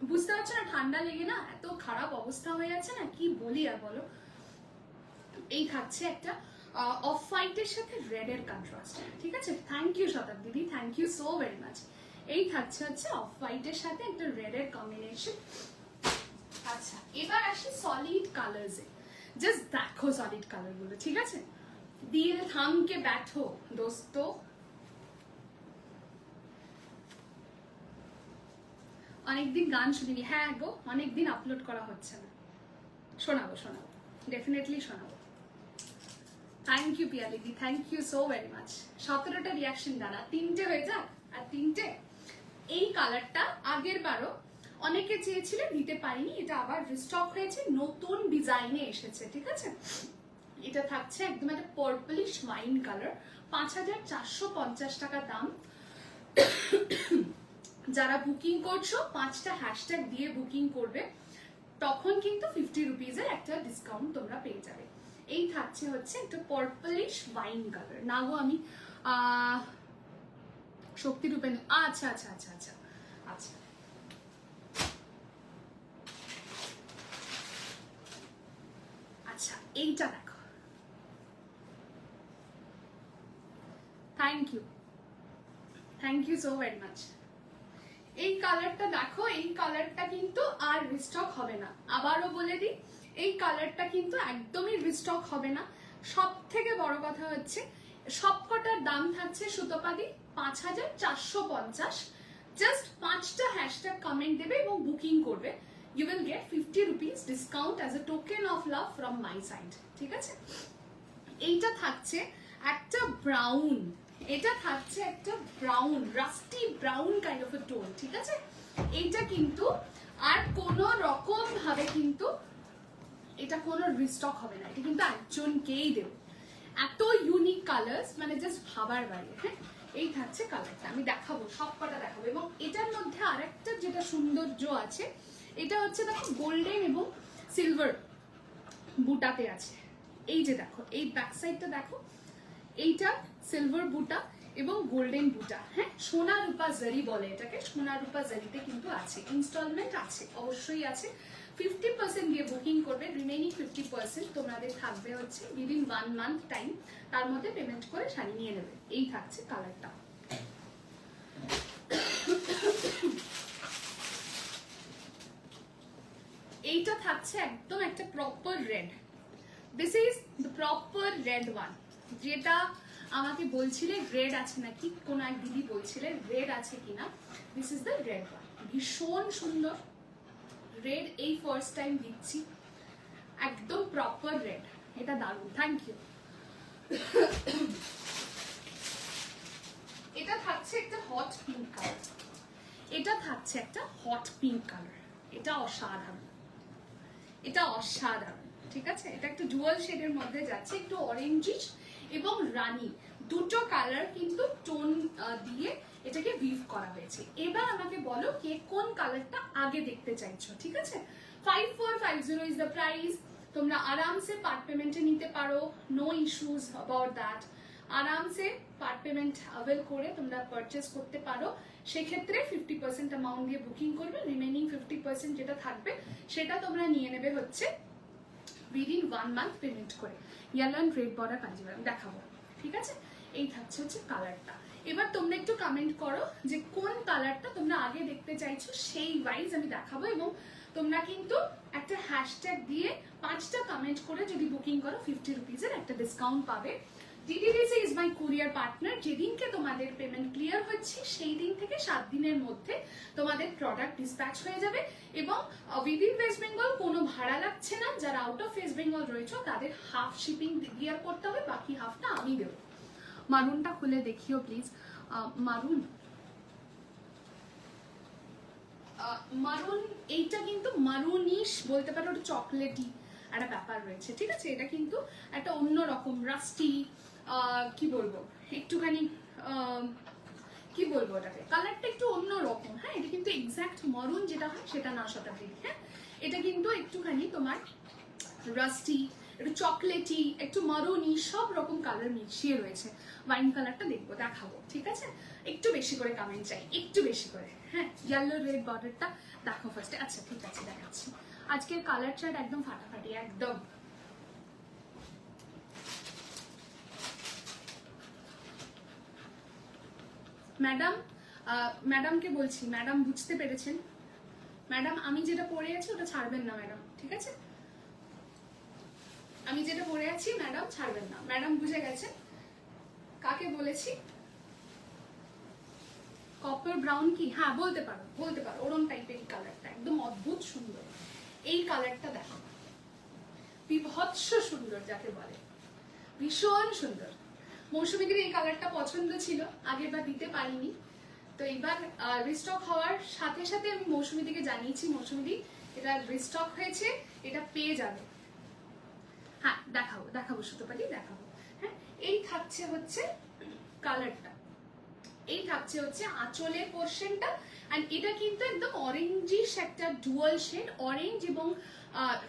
বুঝতে পারছো না, ঠান্ডা লেগে না এত খারাপ অবস্থা হয়ে যাচ্ছে না, কি বলি আর বলো। এই থাকছে একটা অফ হোয়াইটের সাথে রেড এর কন্ট্রাস্ট। ঠিক আছে, thank you Shatabdi di, thank you so very much. এই থাকছে হচ্ছে অফ হোয়াইটের সাথে একটা রেড এর কম্বিনেশন। আচ্ছা, এবার আসি সলিড কালার্সে। জাস্ট দেখো সলিড কালার গুলো। ঠিক আছে, দিল থাম কে बैठो দোস্তো। অনেকদিন গান শুনিনি। হ্যাঁ গো, অনেকদিন আপলোড করা হচ্ছে না। শোনাবো, ডেফিনেটলি শোনাবো। থ্যাংক ইউ পিয়ালিদি, thank you so very much. 17টা রিয়াকশন দাঁড়া, 3টে হয়ে যাক। আর 3টে। এই কালারটা আগের বারও অনেকে চেয়েছিলে, দিতে পারিনি। এটা আবার রিস্টক হয়েছে, নতুন ডিজাইনে এসেছে। ঠিক আছে, এটা থাকছে একদম একটা পার্পলিশ ওয়াইন কালার। 5450 টাকা দাম। যারা বুকিং করছো 5টা হ্যাশট্যাগ দিয়ে বুকিং করবে, তখন কিন্তু 50 রুপিজের একটা ডিসকাউন্ট তোমরা পেয়ে যাবে। এই থাকছে হচ্ছে একটা পার্পলিশ ওয়াইন কালার। না গো আমি শক্তি রূপে আচ্ছা আচ্ছা আচ্ছা আচ্ছা আচ্ছা আচ্ছা এইটা দেখো, thank you so very much. এই কালারটা দেখো, এই কালারটা কিন্তু আর রিস্টক হবে না। আবারও বলে দিই, এই কালারটা কিন্তু একদমই রিস্টক হবে না। সব থেকে বড় কথা হচ্ছে সবকটার দাম থাকছে সুতোপাদি 5450। জাস্ট 5টা হ্যাশট্যাগ কমেন্ট দেবে এবং বুকিং করবে, you will get 50 rupees discount as a token of love from my side. ঠিক আছে, এইটা থাকছে একটা ব্রাউন, এটা থাকছে একটা brown, rusty brown kind of a tone. ঠিক আছে, এইটা কিন্তু আর কোনো রকম ভাবে কিন্তু এটা কোনো রিস্টক হবে না, এটা কিন্তু একজনকেই দেবে। এত ইউনিক কালার্স, মানে জাস্ট ভাবার বাইরে। হ্যাঁ, এই থাকছে কালারটা, আমি দেখাবো, সব কটা দেখাবো। এবং এটার মধ্যে আরেকটা যেটা সৌন্দর্য আছে, এটা হচ্ছে দেখো গোল্ডেন এবং সিলভার বুটাতে আছে। এই যে দেখো, এই ব্যাক সাইডটা দেখো, এইটা সিলভার বুটা এবং গোল্ডেন বুটা। হ্যাঁ, সোনা রূপা জারি বলে এটাকে, সোনা রূপা জারিতে কিন্তু আছে। ইনস্টলমেন্ট আছে, অবশ্যই আছে। 50% দিয়ে বুকিং করবে, রিমেইনিং 50% তোমাদের থাকবে হচ্ছে উইদিন 1 মান্থ টাইম, তার মধ্যে পেমেন্ট করে শাড়ি নিয়ে নেবে। এই থাকছে কালারটা। এইটা থাকছে একদম একটা proper red. This is the proper red one. যেটা আমাকে বলছিলে রেড আছে নাকি, কোন এক দিদি বলছিলে রেড আছে কিনা, this is the red one. ভীষণ সুন্দর রেড, এই ফার্স্ট টাইম দিচ্ছি, একদম প্রপার রেড, এটা দারুণ। Thank you. এটা থাকছে একটা হট পিঙ্ক কালার, এটা থাকছে একটা হট পিঙ্ক কালার, এটা অসাধারণ, এটা অসাধারণ। ঠিক আছে, এটা একটা ডুয়াল শেডের মধ্যে যাচ্ছে, একটু অরেঞ্জিশ এবং রানী, দুটো কালার কিন্তু টোন দিয়ে এটাকে ভিভ করা হয়েছে। এবার আমাকে বলো কে কোন কালারটা আগে দেখতে চাইছো। ঠিক আছে, 5450 ইজ দ্য প্রাইস। তোমরা আরামসে পার্ট পেমেন্টে নিতে পারো, নো ইস্যুজ অ্যাবাউট দ্যাট। আরামসে পার্ট পেমেন্ট অ্যাভেল করে তোমরা পারচেস করতে পারো। সেক্ষেত্রে 50% অ্যামাউন্ট দিয়ে বুকিং করবে, রিমেইনিং 50% যেটা থাকবে সেটা তোমরা নিয়ে নেবে হচ্ছে উইদিন 1 মান্থ পেমেন্ট করে। Yellow and red border Kanjivaram দেখাবো। ঠিক আছে, এই থাকছে হচ্ছে কালারটা। এবার তোমরা একটু কমেন্ট করো যে কোন কালারটা তোমরা আগে দেখতে চাইছো, সেই ওয়াইজ আমি দেখাবো। এবং তোমরা কিন্তু একটা হ্যাশট্যাগ দিয়ে 5টা কমেন্ট করে যদি বুকিং করো 50 রুপিজের একটা ডিসকাউন্ট পাবে। DDDC is my courier partner. যেদিনকে তোমাদের পেমেন্ট ক্লিয়ার হচ্ছে সেই দিন থেকে 7 দিনের মধ্যে তোমাদের প্রোডাক্ট ডিসপ্যাচ হয়ে যাবে। এবং উইদিন ওয়েস্ট বেঙ্গল কোনো ভাড়া লাগছে না। যারা আউট অফ ওয়েস্ট বেঙ্গল রয়েছে তাদের হাফ শিপিং ক্লিয়ার করতে হবে, বাকি হাফটা আমি দেবো। মারুনটা খুলে দেখিও প্লিজ। মারুন, মারুন এইটা কিন্তু মারুনিশ বলতে পারো, ওটা চকলেটি একটা ব্যাপার রয়েছে। ঠিক আছে, এটা কিন্তু একটা অন্যরকম রাস্টি, কি বলবো, একটুখানি কি বলবো, ওটাকে কালারটা একটু অন্যরকম। হ্যাঁ, এটা কিন্তু এক্স্যাক্ট মরুন যেটা হয় সেটা না শতাব্দী। হ্যাঁ, এটা কিন্তু একটুখানি তোমার রাস্টি, একটু চকলেটি, একটু মারুনি, সব রকম কালার মিশিয়ে রয়েছে। ওয়াইন কালারটা দেখবো, দেখাবো। ঠিক আছে, একটু বেশি করে কমেন্ট চাই, একটু বেশি করে। হ্যাঁ, ইয়েলো রেড বর্ডারটা দেখো ফার্স্টে। আচ্ছা ঠিক আছে, দেখাচ্ছি। আজকের কালার চার্ট একদম ফাটাফাটি, একদম। ম্যাডাম, ম্যাডামকে বলছি, ম্যাডাম বুঝতে পেরেছেন? ম্যাডাম আমি যেটা পরে আছি ওটা ছাড়বেন না ম্যাডাম। ঠিক আছে, আমি যেটা পরে আছি ম্যাডাম ছাড়বেন না। ম্যাডাম বুঝে গেছে কাকে বলেছি। কপার ব্রাউন কি, হ্যাঁ বলতে পারো, বলতে পারো। ওরম টাইপের কালারটা একদম অদ্ভুত সুন্দর। এই কালারটা দেখো, বিভৎস সুন্দর যাকে বলে, ভীষণ সুন্দর। মৌসুমীদের এই কালারটা পছন্দ ছিল, আগেরবার দিতে পারিনি, তো এবার রিস্টক হওয়ার সাথে সাথে আমি মৌসুমীদিকে জানিয়েছি, মৌসুমীদি এটা রিস্টক হয়েছে, এটা পেয়ে যাবে। হ্যাঁ দেখাবো, দেখাবো সুতোপাটি দেখাবো। হ্যাঁ, এই থাকছে হচ্ছে কালারটা, এই থাকছে হচ্ছে আঁচলের পোর্শনটা, অ্যান্ড এটা কিন্তু একদম অরেঞ্জিশ একটা ডুয়াল শেড, অরেঞ্জ এবং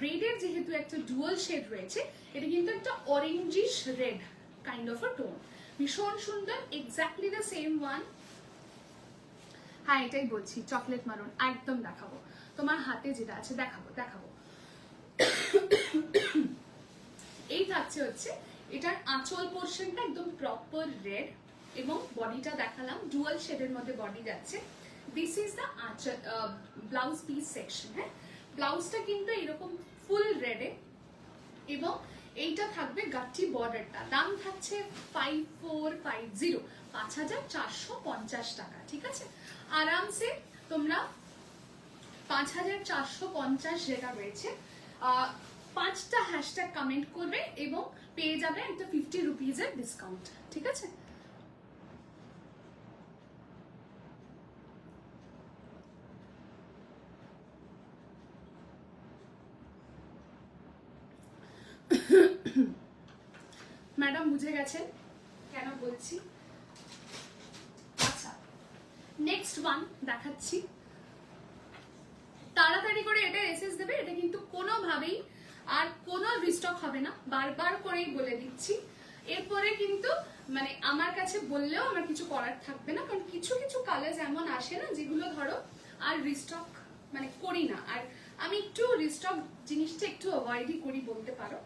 রেডের যেহেতু একটা ডুয়াল শেড রয়েছে, এটা কিন্তু একটা orangish red kind of a tone, ভীষণ সুন্দর, এক্স্যাক্টলি দ্য সেম ওয়ান। হ্যাঁ এটাই বলছি, চকলেট মারুন একদম দেখাবো, তোমার হাতে যেটা আছে দেখাবো দেখাবো। এই থাকছে হচ্ছে এটার আঁচল পোর্শনটা একদম প্রপার রেড, এবং বডিটা দেখালাম ডুয়াল শেডের মধ্যে বডি যাচ্ছে। দিস ইজ দ্য আঁচল ব্লাউজ পিস সেকশন। হ্যাঁ, ব্লাউজটা কিন্তু এরকম ফুল রেডে, এবং এইটা থাকবে গাঠি বর্ডারটা। দাম থাকছে 5450, 5450 টাকা। ঠিক আছে, আরামসে তোমরা 5450 যেটা রয়েছে, 5টা হ্যাশট্যাগ কমেন্ট করবে এবং পেয়ে যাবে একটা 50 রুপিজের ডিসকাউন্ট। ঠিক আছে, ম্যাডাম বুঝে গেছেন কেন বলছি। আচ্ছা, নেক্সট ওয়ান দেখাচ্ছি, তাড়াতাড়ি করে এটা এসএস দেবে, এটা কিন্তু কোনোভাবেই আর কোনো রিস্টক হবে না, বারবার করেই বলে দিচ্ছি। এরপরে কিন্তু মানে আমার কাছে বললেও আমার কিছু করার থাকবে না, কারণ কিছু কিছু কালার এমন আসে না যেগুলো ধরো আর রিস্টক মানে করি না, আর আমি একটু রিস্টক জিনিসটা একটু অ্যাভয়েডই করি বলতে পারো।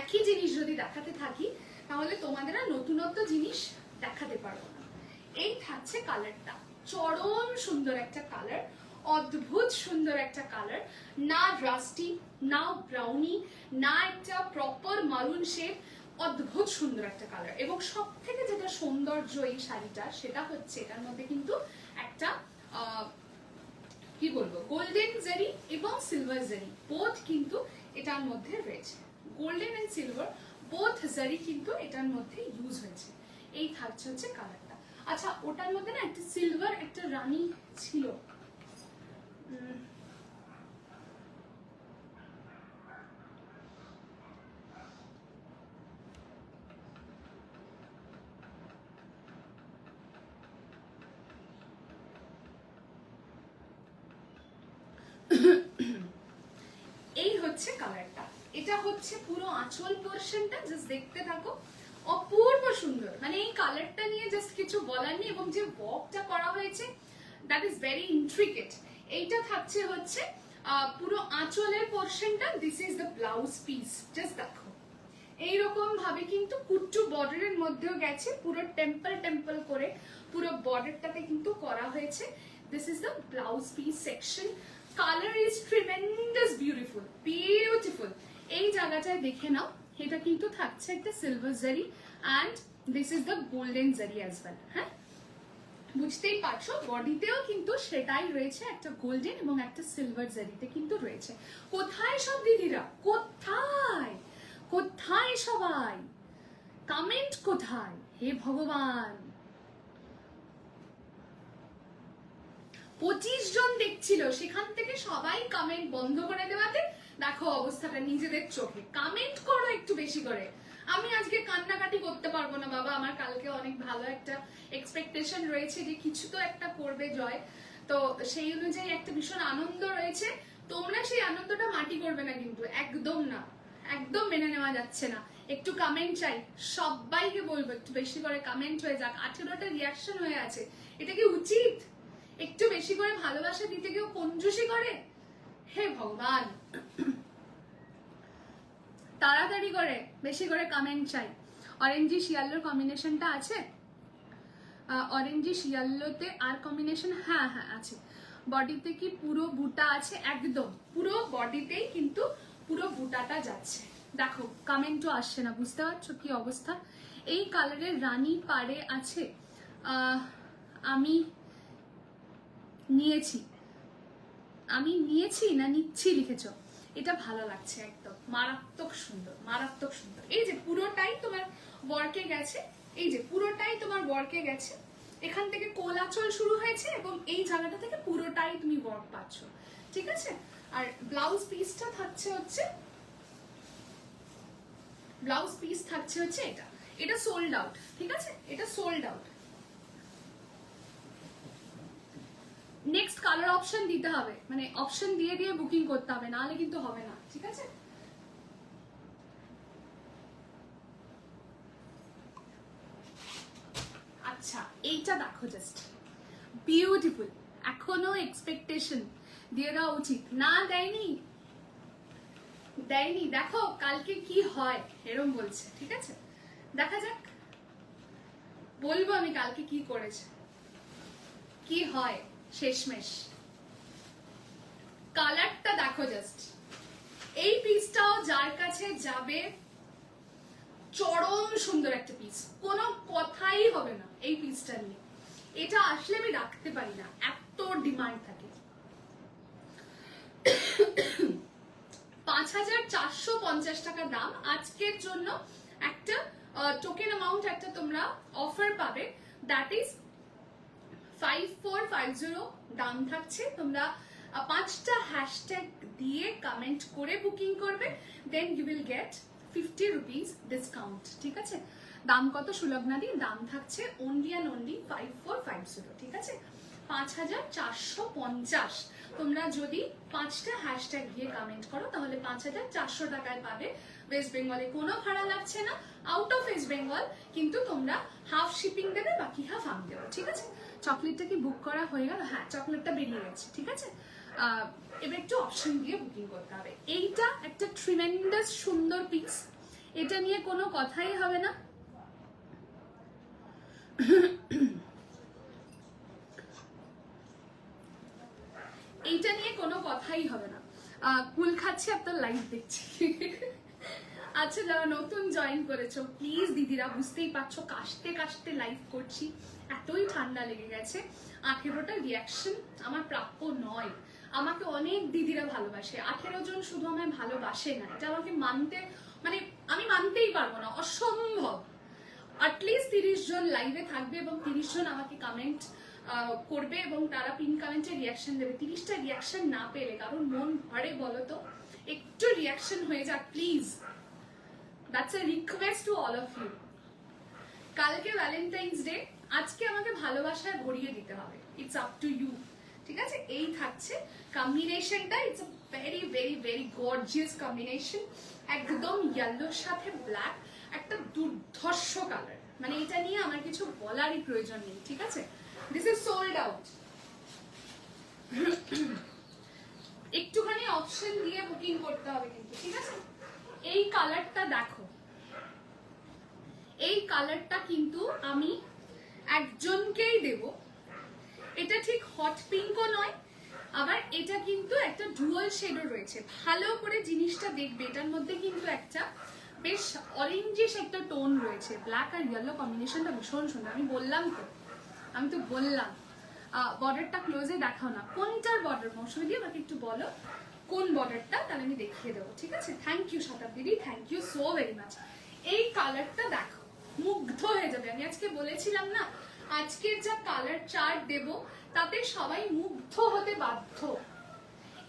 একই জিনিস যদি দেখাতে থাকি তাহলে তোমাদের আর নতুনত্ব জিনিস দেখাতে পারবো না। এই থাকছে কালারটা, চরম সুন্দর একটা কালার, অদ্ভুত সুন্দর একটা কালার, না রাস্টি না ব্রাউনি না একটা প্রপার মারুন শেড, অদ্ভুত সুন্দর একটা কালার। এবং সব থেকে যেটা সৌন্দর্য এই শাড়িটা সেটা হচ্ছে এটার মধ্যে কিন্তু একটা কি বলবো গোল্ডেন জারি এবং সিলভার জারি বোথ কিন্তু এটার মধ্যে রয়েছে, গোল্ডেন এন্ড সিলভার বোথ জারি কিন্তু এটার মধ্যে ইউজ হয়েছে। এই থাকছে হচ্ছে কালারটা। আচ্ছা, ওটার মধ্যে না একটা সিলভার একটা রানী ছিল, এই হচ্ছে কালারটা। এটা হচ্ছে পুরো আঁচল পোর্শনটা, জাস্ট দেখতে থাকো, অপূর্ব সুন্দর। মানে এই কালারটা নিয়ে জাস্ট কিছু বলার নেই, এবং যে ওয়ার্কটা করা হয়েছে দ্যাট ইজ ভেরি ইন্ট্রিকেট। এইটা থাকছে হচ্ছে পুরো আঁচলের পোর্শনটা, this is the blouse piece, just দেখো এইরকম ভাবে কিন্তু কুট্টু বর্ডারের মধ্যেও গেছে, পুরো টেম্পল টেম্পল করে পুরো বর্ডারটাতে কিন্তু করা হয়েছে। This is the blouse piece section. Colour is tremendous beautiful, beautiful. এই জায়গাটায় দেখে নাও, এটা কিন্তু থাকছে একটা সিলভার জারি, and this is the golden জারি অ্যাজ ওয়েল। হ্যাঁ, বুঝতেই পারছো বডিতেও কিন্তু সেটাই রয়েছে, একটা গোল্ডেন এবং একটা সিলভার জারিতে কিন্তু রয়েছে। কোথায় সব দিদিরা, কোথায় কোথায় সবাই, কমেন্ট কোথায়, হে ভগবান। 25 জন দেখছিল, সেখান থেকে সবাই কমেন্ট বন্ধ করে দেওয়াতে দেখো অবস্থাটা নিজেদের চোখে। কমেন্ট করো একটু বেশি করে। আমি আজকে কান্নাকাটি করতে পারবো না বাবা, আমার কালকে অনেক ভালো একটা এক্সপেকটেশন রয়েছে যে কিছু তো একটা করবে জয়, তো সেই অনুযায়ী একটা ভীষণ আনন্দ রয়েছে। তোমরা সেই আনন্দটা মাটি করবে না কিন্তু, একদম না, একদম মেনে নেওয়া যাচ্ছে না। একটু কমেন্ট চাই, সবাইকে বলবো একটু বেশি করে কমেন্ট হয়ে যাক। 18টা রিয়াকশন হয়ে আছে, এটা কি উচিত? একটু বেশি করে ভালোবাসা দিতে কেউ কঞ্জুসি করে? হে ভগবান, তাড়াতাড়ি করে বেশি করে কমেন্ট চাই। অরেঞ্জি শিয়ালোর কম্বিনেশনটা আছে, অরেঞ্জি শিয়ালোতে আর কম্বিনেশন? হ্যাঁ হ্যাঁ আছে। বডিতে কি পুরো বুটা আছে? একদম পুরো বডিতেই কিন্তু পুরো বুটাটা যাচ্ছে। দেখো কমেন্টও আসছে না, বুঝতে পারছো কি অবস্থা। এই কালারের রানী পাড়ে আছে, আমি নিয়েছি না নিচ্ছি লিখেছো, এটা ভালো লাগছে, একদম মারাত্মক সুন্দর, মারাত্মক সুন্দর। এই যে পুরোটাই তোমার ওয়ার্কে গেছে, এই যে পুরোটাই তোমার ওয়ার্কে গেছে, এখান থেকে কোলাচল শুরু হয়েছে এবং এই জায়গাটা থেকে পুরোটাই তুমি ওয়ার্ক পাচ্ছ। ঠিক আছে, আর ব্লাউজ পিসটা থাকছে হচ্ছে, ব্লাউজ পিস থাকছে হচ্ছে এটা। এটা সোল্ড আউট, ঠিক আছে, এটা sold out. Next colour option দিতে হবে, মানে অপশন দিয়ে দিয়ে বুকিং করতে হবে, নাহলে কিন্তু হবে না, ঠিক আছে। আচ্ছা এইটা দেখো, জাস্ট বিউটিফুল। এখনো এক্সপেকটেশন দিয়ে দেওয়া উচিত না, দেয়নি দেয়নি, দেখো কালকে কি হয় এরম বলছে, ঠিক আছে, দেখা যাক, বলবো আমি কালকে কি করেছে, কি হয় শেষমেশ। কালারটা দেখো জাস্ট, এই পিসটাও যার কাছে যাবে চরম সুন্দর একটা পিস, কোনো কথাই হবে না এই পিসটা নিয়ে। এটা আসলে আমি রাখতে পারি না, এত ডিমান্ড থাকে। 5450 টাকা দাম। আজকের জন্য একটা টোকেন অ্যামাউন্ট একটা তোমরা অফার পাবে, দ্যাট ইজ 5450 দাম থাকছে। তোমরা 5টা হ্যাশট্যাগ দিয়ে কমেন্ট করে বুকিং করবে, then you will get 50 rupees discount, ঠিক আছে। দাম কত সুলগ্নাদি? দাম থাকছে অনলি অ্যান্ড অনলি 5450, ঠিক আছে, 5450। তোমরা যদি 5টা হ্যাশট্যাগ দিয়ে কমেন্ট করো তাহলে 5400 টাকায় পাবে। ওয়েস্ট বেঙ্গলে কোনো ভাড়া লাগছে না, আউট অফ ওয়েস্ট বেঙ্গল কিন্তু তোমরা হাফ শিপিং দেবে, বাকি হাফ আমি দেবো, ঠিক আছে। চকলেটটা কি বুক করা হয়ে গেল? হ্যাঁ, চকলেটটা বেরিয়ে গেছে, ঠিক আছে। এবার একটু অপশন দিয়ে বুকিং করতে হবে। এইটা একটা ট্রিমেন্ডাস সুন্দর পিস, এটা নিয়ে কোনো কথাই হবে না। এইটা নিয়ে কোনো কথাই হবে না। কুল খাচ্ছি, আপনার লাইভ দেখছি। আচ্ছা, যারা নতুন জয়েন করেছো প্লিজ দিদিরা, বুঝতেই পারছো কাশতে কাশতে লাইভ করছি, এতই ঠান্ডা লেগে গেছে। 18টা রিয়াকশন আমার প্রাপ্য নয়। আমাকে অনেক দিদিরা ভালোবাসে, 18 জন শুধু আমায় ভালোবাসে না, এটা আমাকে মানতে, মানে আমি মানতেই পারবো না, অসম্ভব। অ্যাটলিস্ট 30 জন লাইভে থাকবে এবং 30 জন আমাকে কমেন্ট করবে এবং তারা পিন কমেন্টে রিয়াকশন দেবে। 30টা রিয়াকশন না পেলে কারণ মন ভরে বলো তো? একটু রিয়াকশন হয়ে যাক please, that's a request to all of you. কালকে ভ্যালেন্টাইন্স ডে, আজকে আমাকে ভালোবাসায় ভরিয়ে দিতে হবে, ইটস আপ টু ইউ, ঠিক আছে। এই থাকছে কম্বিনেশনটা, it's a very very very gorgeous combination, একদম ইয়েলোর সাথে ব্ল্যাক, একটা দুর্ধর্ষ কালার, মানে এটা নিয়ে আমার কিছু বলারই প্রয়োজন নেই, ঠিক আছে। This is sold out. একটুখানি অপশন দিয়ে বুকিং করতে হবে কিন্তু, ঠিক আছে। এই কালারটা দেখো, এই কালারটা কিন্তু আমি একজনকেই দেব। এটা ঠিক হট পিঙ্কও নয়, আবার এটা কিন্তু একটা ডুয়াল শেডও রয়েছে। ভালো করে জিনিসটা দেখবে, এটার মধ্যে কিন্তু একটা বেশ অরেঞ্জিশ একটা টোন রয়েছে, ব্ল্যাক আর ইয়েলো কম্বিনেশনটা ভীষণ সুন্দর। আমি তো বললাম বর্ডারটা ক্লোজে দেখাও না, কোনটার বর্ডার মৌসুমী দিয়ে আমাকে একটু বলো কোন বর্ডারটা, তাহলে আমি দেখিয়ে দেবো, ঠিক আছে। Thank you Shatabdi, thank you so very much. এই কালারটা দেখো, মুগ্ধ হয়ে যাবে। আমি আজকে বলেছিলাম না, আজকের যা কালার চার্ট দেব তাতে সবাই মুগ্ধ হতে বাধ্য।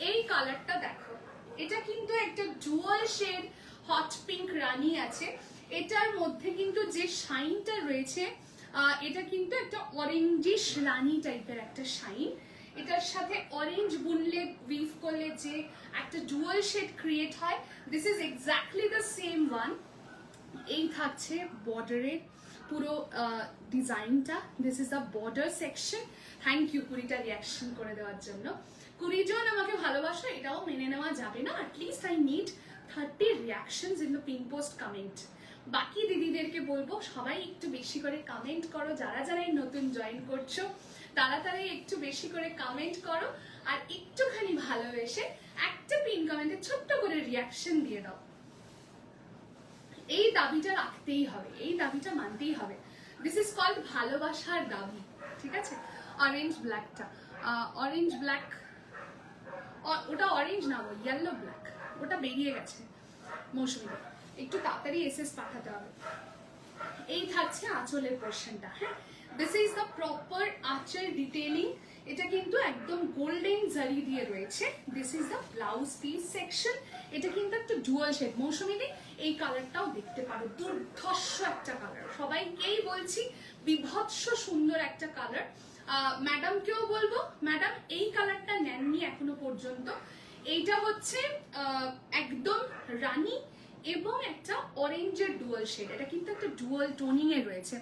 এই কালারটা দেখো, এটা কিন্তু একটা ডুয়াল শেড হট পিঙ্ক রানী আছে, এটার মধ্যে কিন্তু যে শাইনটা রয়েছে এটা কিন্তু একটা অরেঞ্জিশ রানী টাইপের একটা শাইন। এটার সাথে অরেঞ্জ বুনলে উইভ করলে যে একটা ডুয়াল শেড ক্রিয়েট হয়, this is exactly the same one. এই থাকছে বর্ডারের পুরো ডিজাইনটা, this is the border section. Thank you 20টা রিয়াকশন করে দেওয়ার জন্য। 20 জন আমাকে ভালোবাসো, এটাও মেনে নেওয়া যাবে না, at least I need 30 reactions in the pin post comment. বাকি দিদিদেরকে বলবো সবাই একটু বেশি করে কমেন্ট করো, যারা যারা এই নতুন জয়েন করছো তাড়াতাড়ি একটু বেশি করে কমেন্ট করো, আর একটুখানি ভালোবেসে একটা পিন কমেন্টে ছোট্ট করে রিয়াকশন দিয়ে দাও। এই দাবিটা রাখতেই হবে, এই দাবিটা মানতেই হবে। দিস ইজ কল্ড ভালোবাসার দাবি, ঠিক আছে। অরেঞ্জ ব্ল্যাকটা, অরেঞ্জ ব্ল্যাক, ওটা অরেঞ্জ না, ও ইয়েলো ব্ল্যাক, ওটা বেরিয়ে গেছে মৌসুমী, একটু তাড়াতাড়ি এসএস পাঠাতে হবে। এই থাকছে আঁচলের পোর্শনটা, হ্যাঁ, দিস ইজ দ্য প্রপার আঁচল ডিটেইলিং। এটা কিন্তু একদম গোল্ডেন জারি দিয়ে রয়েছে। This is the blouse piece section. এটা কিন্তু একটা ডুয়াল শেড। মৌসুমীদি এই কালারটাও দেখতে পারো, দুর্ধর্ষ একটা কালার, সবাইকেই বলছি বিভৎস সুন্দর একটা কালার। ম্যাডামকেও বলবো, ম্যাডাম এই কালারটা নেননি এখনো পর্যন্ত। এইটা হচ্ছে একদম রানী এবং একটা অরেঞ্জের ডুয়াল শেড। এটা কিন্তু একটা ডুয়াল টোনিং এ রয়েছে।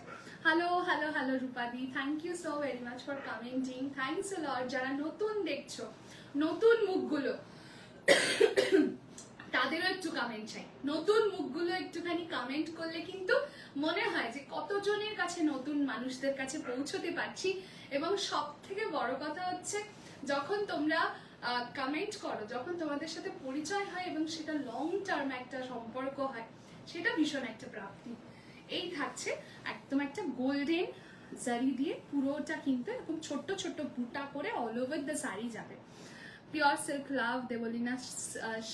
হ্যালো হ্যালো হ্যালো রূপাদি, thank you so very much for commenting, thanks a lot. যারা নতুন দেখছো, নতুন মুখগুলো তাদেরও একটু কমেন্ট চাই। নতুন মুখগুলো একটুখানি কমেন্ট করলে কিন্তু মনে হয় যে কতজনের কাছে, নতুন মানুষদের কাছে পৌঁছতে পারছি। এবং সব থেকে বড় কথা হচ্ছে যখন তোমরা কমেন্ট করো, যখন তোমাদের সাথে পরিচয় হয় এবং সেটা লং টার্ম একটা সম্পর্ক হয়, সেটা ভীষণ একটা প্রাপ্তি। এই থাকছে একদম একটা গোল্ডেন জারি দিয়ে পুরোটা কিন্তু এরকম ছোট্ট ছোট্ট বুটা করে অল ওভার দ্য শাড়ি যাবে। Pure silk love Deblina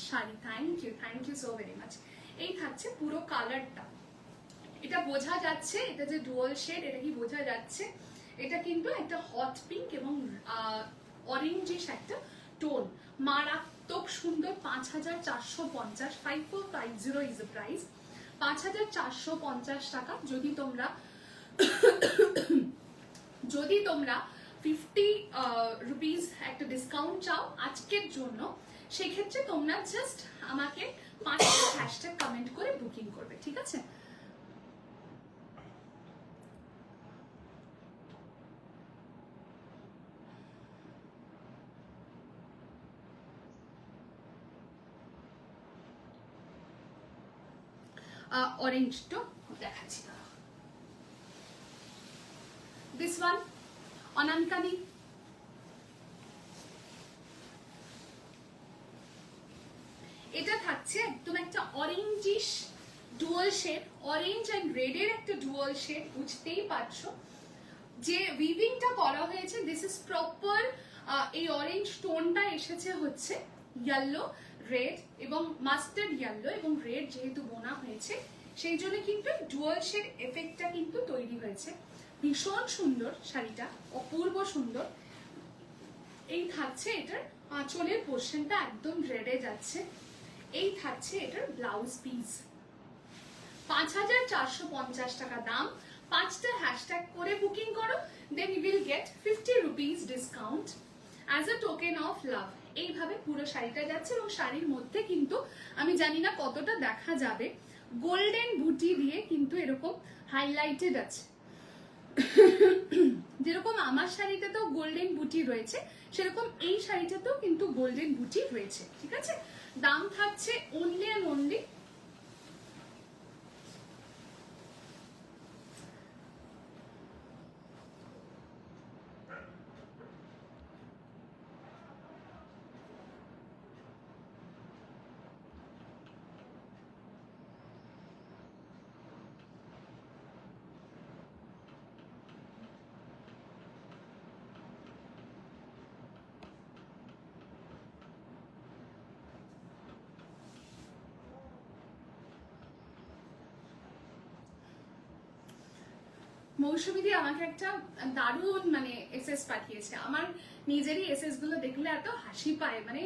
sari, thank you so very much. এই থাকছে পুরো কালারটা। এটা বোঝা যাচ্ছে এটা যে ডুয়াল শেড, এটা কি বোঝা যাচ্ছে? এটা কিন্তু একটা হট পিঙ্ক এবং অরেঞ্জিশ একটা টোন, মারাত্মক সুন্দর। 5450, 5450 ইজ দ্য প্রাইস। 5450 টাকা। যদি তোমরা 50 রুপিস একটা ডিসকাউন্ট চাও আজকের জন্য, সেক্ষেত্রে তোমরা জাস্ট আমাকে 5টা হ্যাশট্যাগ কমেন্ট করে বুকিং করবে, ঠিক আছে? অরেঞ্জটা দেখাচ্ছি। দিস ওয়ান অনানকানি, এটা থাকছে একদম একটা orangish dual shade, orange and red এর একটা ডুয়াল শেড। বুঝতেই পারছো যে উইভিংটা করা হয়েছে। This is proper. এই অরেঞ্জ টোনটা এসেছে হচ্ছে ইয়েলো, রেড এবং মাস্টার্ড ইয়েলো এবং রেড যেহেতু বোনা হয়েছে, সেই জন্য কিন্তু ডুয়াল শেড এফেক্টটা কিন্তু তৈরি হয়েছে। ভীষণ সুন্দর শাড়িটা, অপূর্ব সুন্দর। এই থাকছে এটার আঁচলের পোর্শনটা একদম রেডে যাচ্ছে। এই থাকছে এটার ব্লাউজ পিস। 5450 টাকা দাম। 5টা হ্যাশট্যাগ করে বুকিং করো, then you will get 50 rupees discount as a token of love. এইভাবে পুরো শাড়িটা যাচ্ছে এবং শাড়ির মধ্যে কিন্তু আমি জানি না কতটা দেখা যাবে, গোল্ডেন বুটি দিয়ে কিন্তু এরকম হাইলাইটেড আছে। যেরকম আমার শাড়িটাতেও গোল্ডেন বুটি রয়েছে, সেরকম এই শাড়িটাতেও কিন্তু গোল্ডেন বুটি রয়েছে, ঠিক আছে? দাম থাকছে অনলি অ্যান্ড অনলি মৌসুমীদি আমাকে একটা দারুণ মানে এসএস পাঠিয়েছে। আমার নিজেরই এসএস গুলো দেখলে এত হাসি পায়, মানে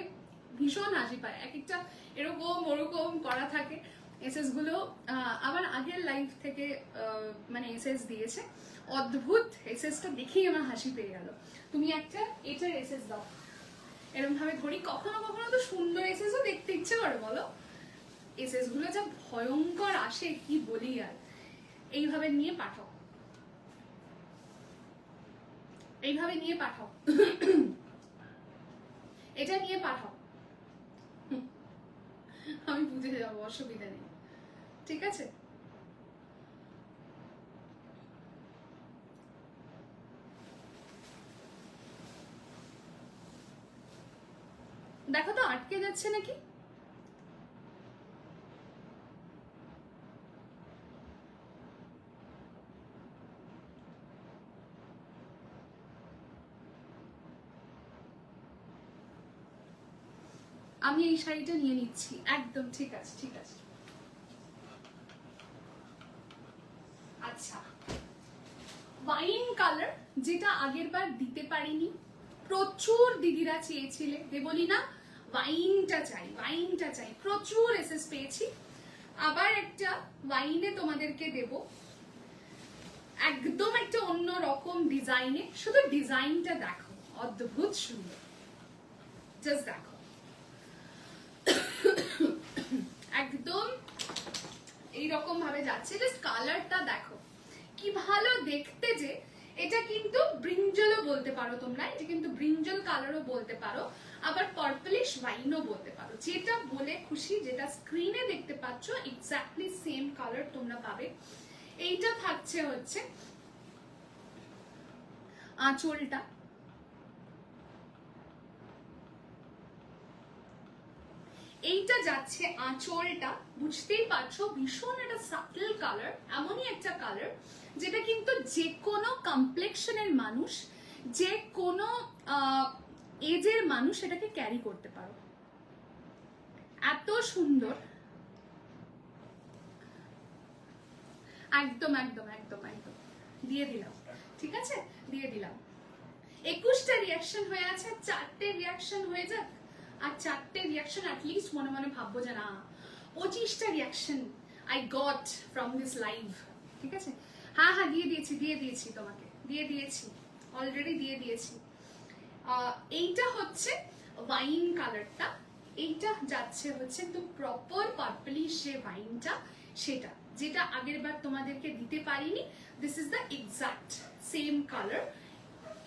ভীষণ হাসি পায়। এক একটা এরকম ওরকম করা থাকে এসএস গুলো। আমার আগের লাইফ থেকে মানে এসএস দিয়েছে, অদ্ভুত এসএসটা দেখেই আমার হাসি পেয়ে গেল। তুমি একটা এটার এসএস দাও, এরকম ভাবে ধরি। কখনো কখনো তো সুন্দর এসএসও দেখতে ইচ্ছে করে, বলো? এসএস গুলো যা ভয়ঙ্কর আসে কি বলি আর। এইভাবে নিয়ে পাঠাও, এইভাবে নিয়ে পাঠাও, এটা নিয়ে পাঠাও, আমি বুঝে যাবো, অসুবিধা নেই, ঠিক আছে? দেখো তো আটকে যাচ্ছে নাকি। আমি এই শাড়িটা নিয়ে নিচ্ছি, একদম ঠিক আছে, ঠিক আছে। আচ্ছা, ওয়াইন কালার, যেটা আগের বার দিতে পারিনি, প্রচুর দিদিরা চেয়েছিলে, বলি না ওয়াইনটা চাই ওয়াইনটা চাই, প্রচুর এসএস পেয়েছি। আবার একটা ওয়াইনে তোমাদেরকে দেব, একদম একটা অন্য রকম ডিজাইনে। শুধু ডিজাইনটা দেখো, অদ্ভুত সুন্দর, জাস্ট দেখো, একদম এইরকম ভাবে যাচ্ছে। জাস্ট কালারটা দেখো কি ভালো দেখতে, যে এটা কিন্তু ব্রিঞ্জলও বলতে পারো তোমরা, এটা কিন্তু ব্রিঞ্জল কালারও বলতে পারো, আবার পার্পলিশ ওয়াইনও বলতে পারো, যেটা বলে খুশি। যেটা স্ক্রিনে দেখতে পাচ্ছ এক্স্যাক্টলি সেম কালার তোমরা পাবে। এইটা থাকছে হচ্ছে আঁচলটা, এইটা যাচ্ছে আঁচলটা, বুঝতেই পারছো ভীষণ একটা সাটল কালার, এমনই একটা কালার যেটা কিন্তু যে কোনো কমপ্লেক্সনের মানুষ, যে কোনো এজের মানুষ এটাকে ক্যারি করতে পারো, এত সুন্দর। একদম একদম একদম একদম দিয়ে দিলাম, ঠিক আছে, দিয়ে দিলাম। 21টা রিয়াকশন হয়ে আছে, 4টে রিয়াকশন হয়ে যাক, আর 4টে রিয়াকশন অ্যাটলিস্ট মনে মনে ভাববো যে না 25টা reaction I got from this live, ঠিক আছে। হ্যাঁ হ্যাঁ দিয়ে দিয়েছি তোমাকে, দিয়ে দিয়েছি, অলরেডি দিয়ে দিয়েছি। এইটা হচ্ছে ওয়াইন কালারটা, এইটা যাচ্ছে হচ্ছে একদম প্রপার পার্পলিশ যে ওয়াইনটা, সেটা যেটা আগের বার তোমাদেরকে দিতে পারিনি। This is the exact same colour.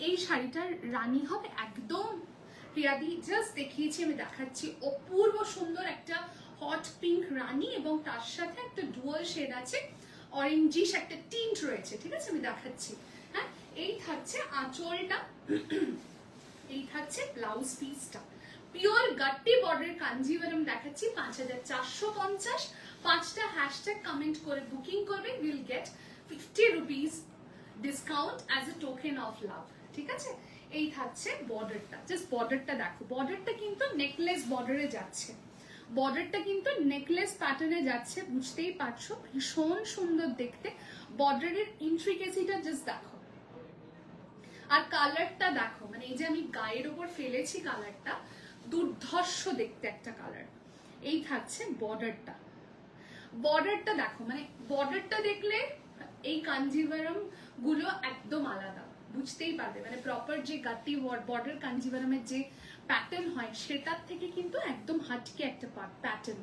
এই শাড়িটার রানী হবে একদম প্রিয়াদি, জাস্ট দেখিয়েছি, আমি দেখাচ্ছি, অপূর্ব সুন্দর একটা হট পিঙ্ক রানী, এবং তার সাথে একটা ডুয়াল শেড আছে, অরেঞ্জিশ একটা টিন্ট রয়েছে, ঠিক আছে, আমি দেখাচ্ছি। হ্যাঁ, এই থাকছে আঁচলটা, এই থাকছে ব্লাউজ পিসটা, পিওর গাট্টি বর্ডার কাঞ্জিভারম দেখাচ্ছি, 5450। 5টা হ্যাশট্যাগ কমেন্ট করে বুকিং করবে, will get 50 rupees discount as a token of love, ঠিক আছে। এই থাকছে বর্ডারটা, জাস্ট বর্ডারটা দেখো, বর্ডারটা কিন্তু নেকলেস বর্ডারে যাচ্ছে, বর্ডারটা কিন্তু নেকলেস প্যাটার্নে যাচ্ছে, বুঝতেই পারছো ভীষণ সুন্দর দেখতে। বর্ডারের ইন্ট্রিকেসিটা জাস্ট দেখো, আর কালারটা দেখো, মানে এই যে আমি গায়ের ওপর ফেলেছি কালারটা, দুর্ধর্ষ দেখতে একটা কালার। এই থাকছে বর্ডারটা, বর্ডারটা দেখো, মানে বর্ডারটা দেখলে এই কাঞ্জিভারম গুলো একদম আলাদা, বুঝতেই পারবে, মানে প্রপার যে গাটি বর্ডার কাঞ্জিভারমের যে প্যাটার্ন হয় সেটার থেকে কিন্তু একদম হাটকে একটা প্যাটার্ন,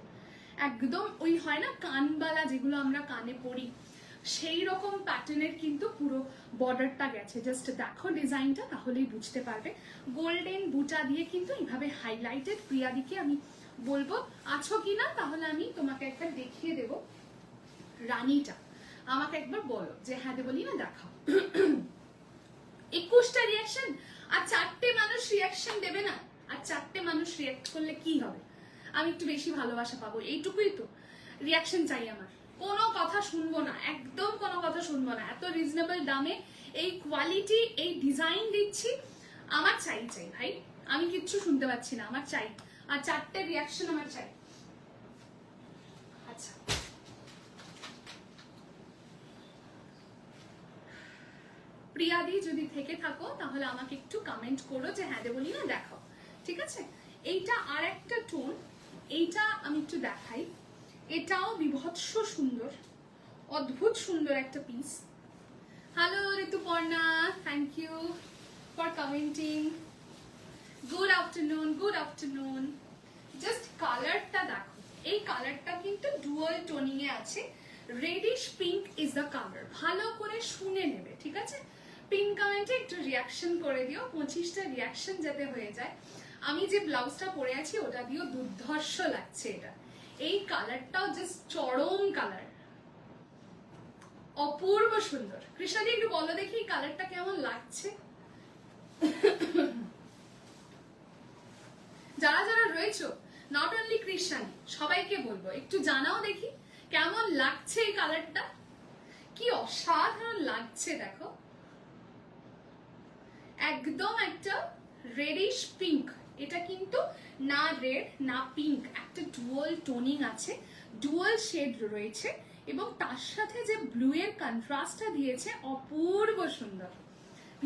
একদম ওই হয় না কানবালা যেগুলো আমরা কানে পরি, সেই রকম প্যাটার্নের কিন্তু পুরো বর্ডারটা গেছে। জাস্ট দেখো ডিজাইনটা, তাহলেই বুঝতে পারবে। গোল্ডেন বুটা দিয়ে কিন্তু এইভাবে হাইলাইটেড। প্রিয়াদিকে আমি বলবো আছো কিনা, তাহলে আমি তোমাকে একবার দেখিয়ে দেব রানীটা, আমাকে একবার বলো যে হ্যাঁ দেবলি না, দেখাও। 21টা রিয়াকশন, আর 4টে মানুষ রিয়াকশন দেবে না, আর 4টে মানুষ রিয়াক্ট করলে কি হবে, আমি একটু বেশি ভালোবাসা পাবো, এইটুকুই তো। রিয়াকশন চাই আমার, কোনো কথা শুনবো না, একদম কোনো কথা শুনবো না। এত রিজনেবল দামে এই কোয়ালিটি, এই ডিজাইন দিচ্ছি, আমার চাই চাই ভাই, আমি কিচ্ছু শুনতে পাচ্ছি না, আমার চাই, আর 4টে রিয়াকশন আমার চাই। আচ্ছা, প্রিয়াদি যদি থেকে থাকো তাহলে আমাকে একটু কমেন্ট করো যে হ্যাঁ দেবলি না, দেখাও, ঠিক আছে। এইটা আর একটা টোন, এইটা আমি একটু দেখাই, এটাও বিভৎস সুন্দর, অদ্ভুত সুন্দর একটা piece. Hello Rituparna, thank you for commenting, good afternoon, good afternoon. Just কালারটা দেখো, এই কালারটা কিন্তু ডুয়াল টোনিং এ আছে, reddish pink is the colour, ভালো করে শুনে নেবে, ঠিক আছে। পিন কমেন্টে একটু রিয়াকশন করে দিও, 25টা রিয়াকশন যাতে হয়ে যায়। আমি যে ব্লাউজটা পরে আছি ওটা দিয়েও দুর্ধর্ষ লাগছে এটা, এই কালারটাও জাস্ট চরম কালার, অপূর্ব সুন্দর। কৃষ্ণাদি একটু বলো দেখি কালারটা কেমন লাগছে। যারা যারা রয়েছো, নট অনলি কৃষ্ণাদি, সবাইকে বলবো একটু জানাও দেখি কেমন লাগছে এই কালারটা, কি অসাধারণ লাগছে দেখো, একদম একটা রেডিশ পিঙ্ক, এটা কিন্তু না রেড না পিঙ্ক, একটা ডুয়াল টোনিং আছে, ডুয়াল শেড রয়েছে, এবং তার সাথে যে ব্লু এর কন্ট্রাস্টটা দিয়েছে অপূর্ব সুন্দর,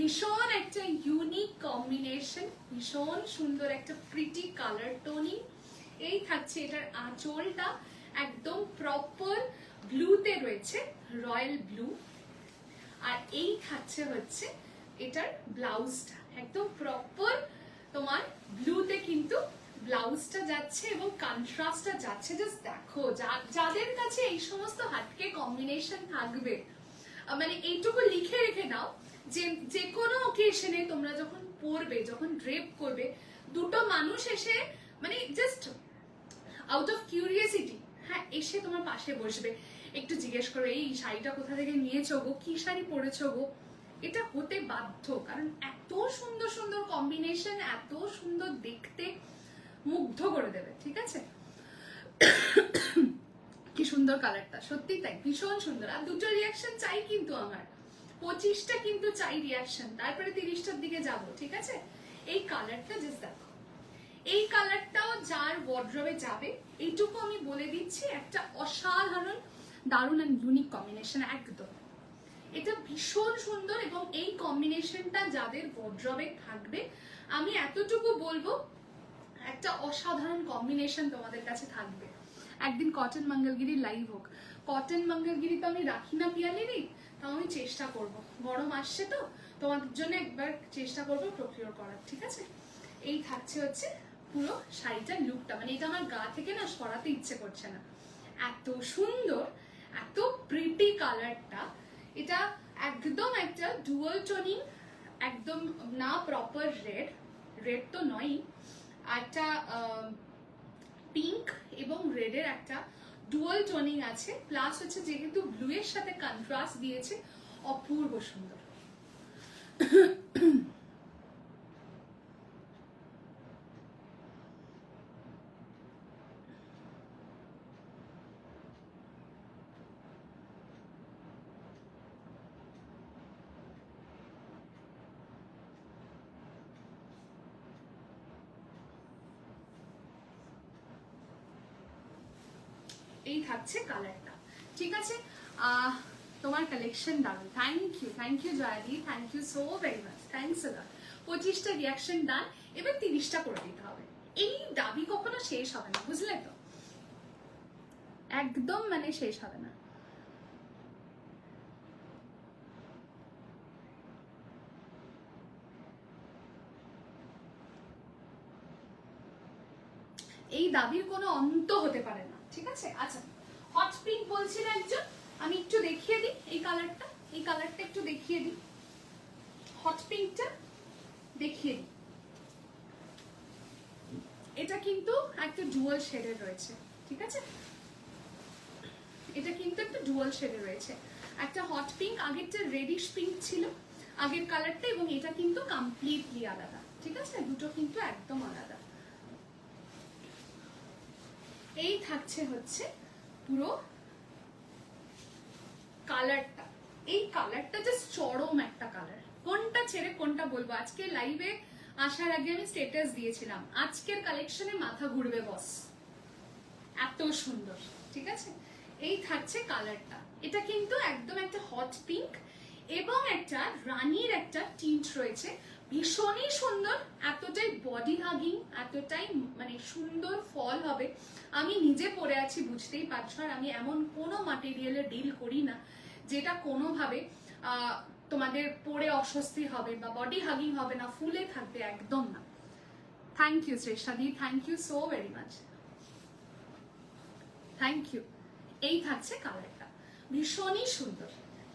ভীষণ একটা ইউনিক কম্বিনেশন, ভীষণ সুন্দর একটা প্রিটি কালার টোনিং। এই থাকছে এটার আঁচলটা, একদম প্রপার ব্লুতে রয়েছে, রয়্যাল ব্লু। আর এই থাকছে হচ্ছে এটার ব্লাউজটা, একদম প্রপার তোমার ব্লুতে কিন্তু ব্লাউজটা যাচ্ছে এবং কন্ট্রাস্টটা যাচ্ছে। জাস্ট দেখো, যাদের কাছে এই সমস্ত হাটকে কম্বিনেশন থাকবে, মানে এইটুকু লিখে রেখে নাও যে যে কোনো অকেশনে তোমরা যখন পরবে, যখন ড্রেপ করবে, দুটো মানুষ এসে মানে জাস্ট আউট অফ কিউরিয়াসিটি, হ্যাঁ, এসে তোমার পাশে বসবে, একটু জিজ্ঞেস করো এই শাড়িটা কোথা থেকে নিয়েছো গো, কি শাড়ি পরেছো গো। এটা হতে বাধ্য, কারণ এত সুন্দর সুন্দর কম্বিনেশন, এত সুন্দর দেখতে, মুগ্ধ করে দেবে। ঠিক আছে, কি সুন্দর কালারটা, সত্যি তাই, ভীষণ সুন্দর। আর দুটো রিয়াকশন চাই কিন্তু আমার, 25টা কিন্তু চাই রিয়াকশন, তারপরে 30টার দিকে যাব। ঠিক আছে, এই কালারটা জাস্ট দেখো, এই কালারটাও যার ওয়ার্ড্রবে যাবে, এইটুকু আমি বলে দিচ্ছি, একটা অসাধারণ দারুণ এন্ড ইউনিক কম্বিনেশন একদম। এটা ভীষণ সুন্দর এবং এই কম্বিনেশনটা যাদের ওয়ার্ড্রবে থাকবে, আমি এতটুকু বলবো একটা অসাধারণ কম্বিনেশন তোমাদের কাছে থাকবে। একদিন কটন মঙ্গলগিরি লাইভ হোক, কটন মঙ্গলগিরি তো আমি রাখি না পিয়ালিরই, তাও আমি চেষ্টা করব, গরম আসছে তো তোমাদের জন্য একবার চেষ্টা করবো প্রকিওর করার। ঠিক আছে, এই থাকছে হচ্ছে পুরো শাড়িটার লুকটা, মানে এটা আমার গা থেকে না সরাতে ইচ্ছে করছে না, এত সুন্দর, এত প্রিটি কালারটা। এটা একদম একটা ডুয়াল টোনিং, একদম না প্রপার রেড, রেড তো নয়ই, একটা পিঙ্ক এবং রেডের একটা ডুয়াল টোনিং আছে, প্লাস হচ্ছে যেহেতু ব্লু এর সাথে কন্ট্রাস্ট দিয়েছে, অপূর্ব সুন্দর। এই থাকছে কালারটা। ঠিক আছে, তোমার কালেকশন দারুন, থ্যাংক ইউ জয়াদি, thank you so very much, thanks a lot. 25টা রিয়াকশন ডান, এবার 30টা করে দিতে হবে। এই দাবি কখনো শেষ হবে না, বুঝলে তো, একদম মানে শেষ হবে না। এই দাবির কোনো অন্ত হতে পারে না। ঠিক আছে, আচ্ছা, হট পিঙ্ক বলছিল একজন, আমি একটু দেখিয়ে দিই এই কালারটা, এই কালারটা একটু দেখিয়ে দিই, হট পিঙ্কটা দেখিয়ে দিই। এটা কিন্তু একটা ডুয়াল শেডের রয়েছে। ঠিক আছে, এটা কিন্তু একটা ডুয়াল শেডে রয়েছে, একটা হট পিঙ্ক, আগেরটা রেডিশ পিঙ্ক ছিল আগের কালারটা, এবং এটা কিন্তু কমপ্লিটলি আলাদা। ঠিক আছে, দুটো কিন্তু একদম আলাদা। এই থাকছে হচ্ছে পুরো কালারটা, এই কালারটা জাস্ট চরম একটা কালার। কোনটা ছেড়ে কোনটা বলবো, আজকে লাইভে আসার আগে আমি স্ট্যাটাস দিয়েছিলাম আজকের কালেকশনে মাথা ঘুরবে বস, এত সুন্দর। ঠিক আছে, এই থাকছে কালারটা, এটা কিন্তু একদম একটা হট পিঙ্ক এবং একটা রানীর একটা টিন্ট রয়েছে, ভীষণই সুন্দর, এতটাই বডি হাগিং, এতটাই মানে সুন্দর ফল হবে। আমি নিজে পরে আছি, বুঝতেই পারছো, আর আমি এমন কোনো ম্যাটেরিয়ালে ডিল করি না যেটা কোনোভাবে তোমাদের পরে অস্বস্তি হবে বা বডি হাগিং হবে না, ফুলে থাকবে, একদম না। থ্যাংক ইউ শ্রেষ্ঠাদি, thank you so very much, thank you. এই থাকছে কালারটা, ভীষণই সুন্দর,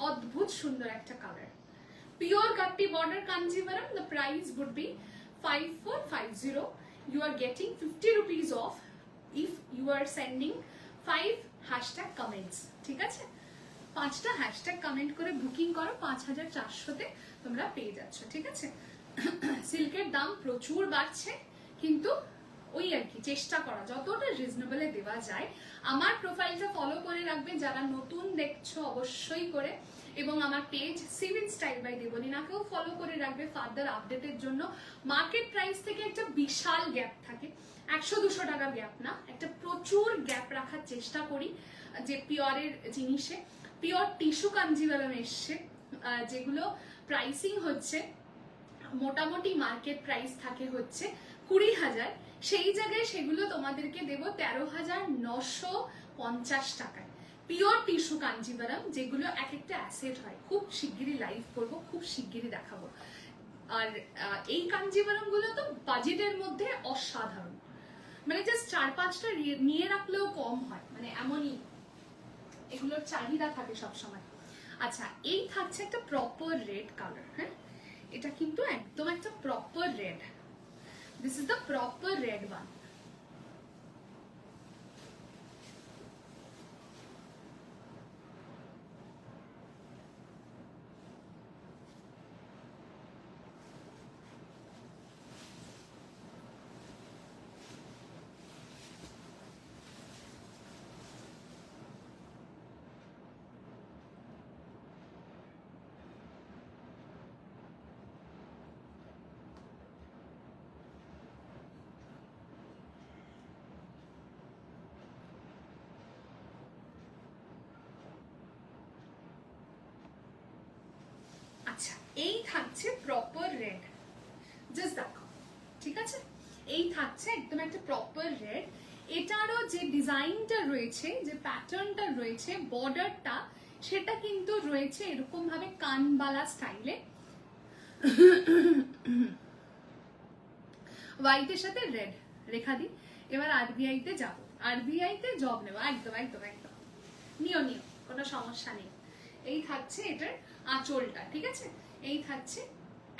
অদ্ভুত সুন্দর একটা কালার। পিওর গাট্টি border Kanjivaram, the price would be 5450. You are getting 50 rupees off if you are sending 5 hashtag comments. ঠিক আছে, 5টা হ্যাশট্যাগ কমেন্ট করে বুকিং করো, 5400-তে তোমরা পেয়ে যাচ্ছ। ঠিক আছে, সিল্কের দাম প্রচুর বাড়ছে, কিন্তু ওই আর কি চেষ্টা করা যতটা রিজনেবলে দেওয়া যায়। আমার প্রোফাইলটা ফলো করে রাখবে, যারা নতুন দেখছো অবশ্যই করে, এবং আমার পেজ সিভিন স্টাইল বাই দেবলীনাকেও ফলো করে রাখবে ফার্দার আপডেটের জন্য। মার্কেট প্রাইস থেকে একটা বিশাল গ্যাপ থাকে, 100-200 টাকা গ্যাপ না, একটা প্রচুর গ্যাপ রাখার চেষ্টা করি, যে পিওরের জিনিসে পিওর টিস্যু কাঞ্জিভারাম এসছে, যেগুলো প্রাইসিং হচ্ছে মোটামুটি মার্কেট প্রাইস থাকে হচ্ছে 20,000, সেই জায়গায় সেগুলো তোমাদেরকে দেবো 13,950 টাকায়। পিওর টিস্যু কাঞ্জিভারাম, যেগুলো এক একটা অ্যাসেট হয়। খুব শিগগিরই লাইভ করবো, খুব শিগগিরই দেখাবো। আর এই কাঞ্জিভারাম গুলো তো বাজেটের মধ্যে অসাধারণ, মানে জাস্ট 4-5টা নিয়ে রাখলেও কম হয়, মানে এমনই এগুলোর চাহিদা থাকে সবসময়। আচ্ছা, এই থাকছে একটা প্রপার রেড কালার। হ্যাঁ, এটা কিন্তু একদম একটা proper red. This is the proper red one. আচ্ছা, এই থাকছে প্রপার রেড, জাস্ট দেখো, ঠিক আছে? এই থাকছে একদম একটা প্রপার রেড। এটারও যে ডিজাইনটা রয়েছে, যে প্যাটার্নটা রয়েছে, বর্ডারটা, সেটা কিন্তু রয়েছে এরকম ভাবে কানবালা স্টাইলে, হোয়াইটের সাথে রেড রেখা দিই। এবার আরবিআই তে যাবো, আরবিআই তে জব নেবো, একদম একদম একদম নিও, কোনো সমস্যা নেই। এই থাকছে এটার আঁচলটা, ঠিক আছে? এই থাকছে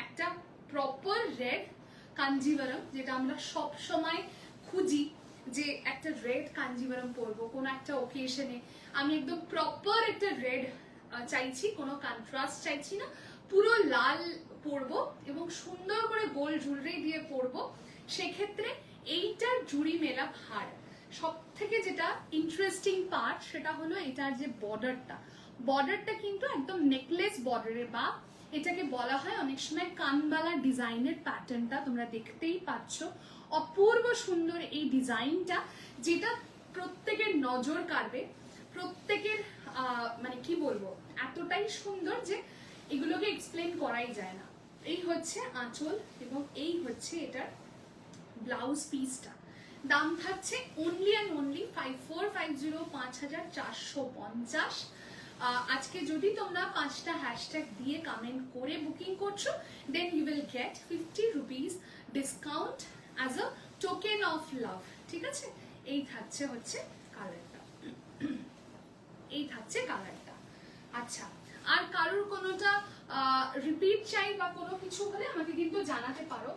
একটা প্রপার রেড কাঞ্জিভারাম, যেটা আমরা সব সময় খুঁজি যে একটা রেড কাঞ্জিভারাম পরবো কোনো একটা ওকেশনে। আমি একদম প্রপার একটা রেড চাইছি, কোনো কন্ট্রাস্ট চাইছি না, পুরো লাল পরবো এবং সুন্দর করে গোল জুয়েলারি দিয়ে পরবো। সেক্ষেত্রে এইটার জুড়ি মেলা ভার, সব থেকে যেটা ইন্টারেস্টিং পার্ট সেটা হলো এটার যে বর্ডারটা, বর্ডারটা কিন্তু একদম নেকলেস বর্ডারের, বা এটাকে বলা হয় অনেক সময় কানবালা ডিজাইনের প্যাটার্নটা তোমরা দেখতেই পাচ্ছ। অপূর্ব সুন্দর এই ডিজাইনটা, যেটা প্রত্যেকের নজর কাড়বে, প্রত্যেকের মানে কি বলবো, এতটাই সুন্দর যে এগুলোকে এক্সপ্লেন করাই যায় না। এই হচ্ছে আঁচল এবং এই হচ্ছে এটার ব্লাউজ পিসটা। দাম থাকছে অনলি অ্যান্ড অনলি 5450, 5450। আজকে যদি তোমরা 5টা হ্যাশট্যাগ দিয়ে কমেন্ট করে বুকিং করছো, then you will get 50 rupees discount as a token of love, ঠিক আছে? এই থাকছে হচ্ছে কালারটা, এই থাকছে কালারটা। আচ্ছা, আর কারোর কোনোটা রিপিট চাই বা কোনো কিছু হলে আমাকে কিন্তু জানাতে পারো।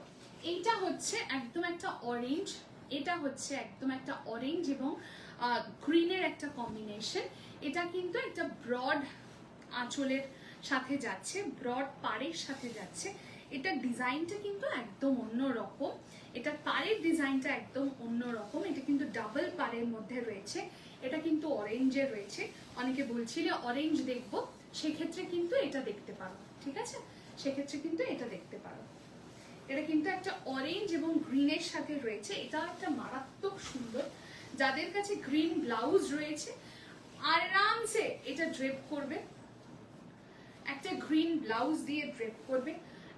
এইটা হচ্ছে একদম একটা অরেঞ্জ, এটা হচ্ছে একদম একটা অরেঞ্জ এবং গ্রিনের একটা কম্বিনেশন। এটা কিন্তু একটা ব্রড আঁচলের সাথে যাচ্ছে, ব্রড পাড়ের সাথে যাচ্ছে। এটা ডিজাইনটা কিন্তু একদম অন্য রকম, এটা পাড়ের ডিজাইনটা একদম অন্য রকম। এটা কিন্তু ডাবল পাড়ের মধ্যে রয়েছে, এটা কিন্তু অরেঞ্জে রয়েছে। অনেকে বলছিলে অরেঞ্জ দেখবো, সেক্ষেত্রে কিন্তু এটা দেখতে পারো, ঠিক আছে? সেক্ষেত্রে কিন্তু এটা দেখতে পারো। এটা কিন্তু একটা অরেঞ্জ এবং গ্রিনের সাথে রয়েছে, এটাও একটা মারাত্মক সুন্দর। যাদের কাছে গ্রিন ব্লাউজ রয়েছে আরামসে এটা ড্রেপ করবে, একটা গ্রিন ব্লাউজ দিয়ে ড্রেপ করবে,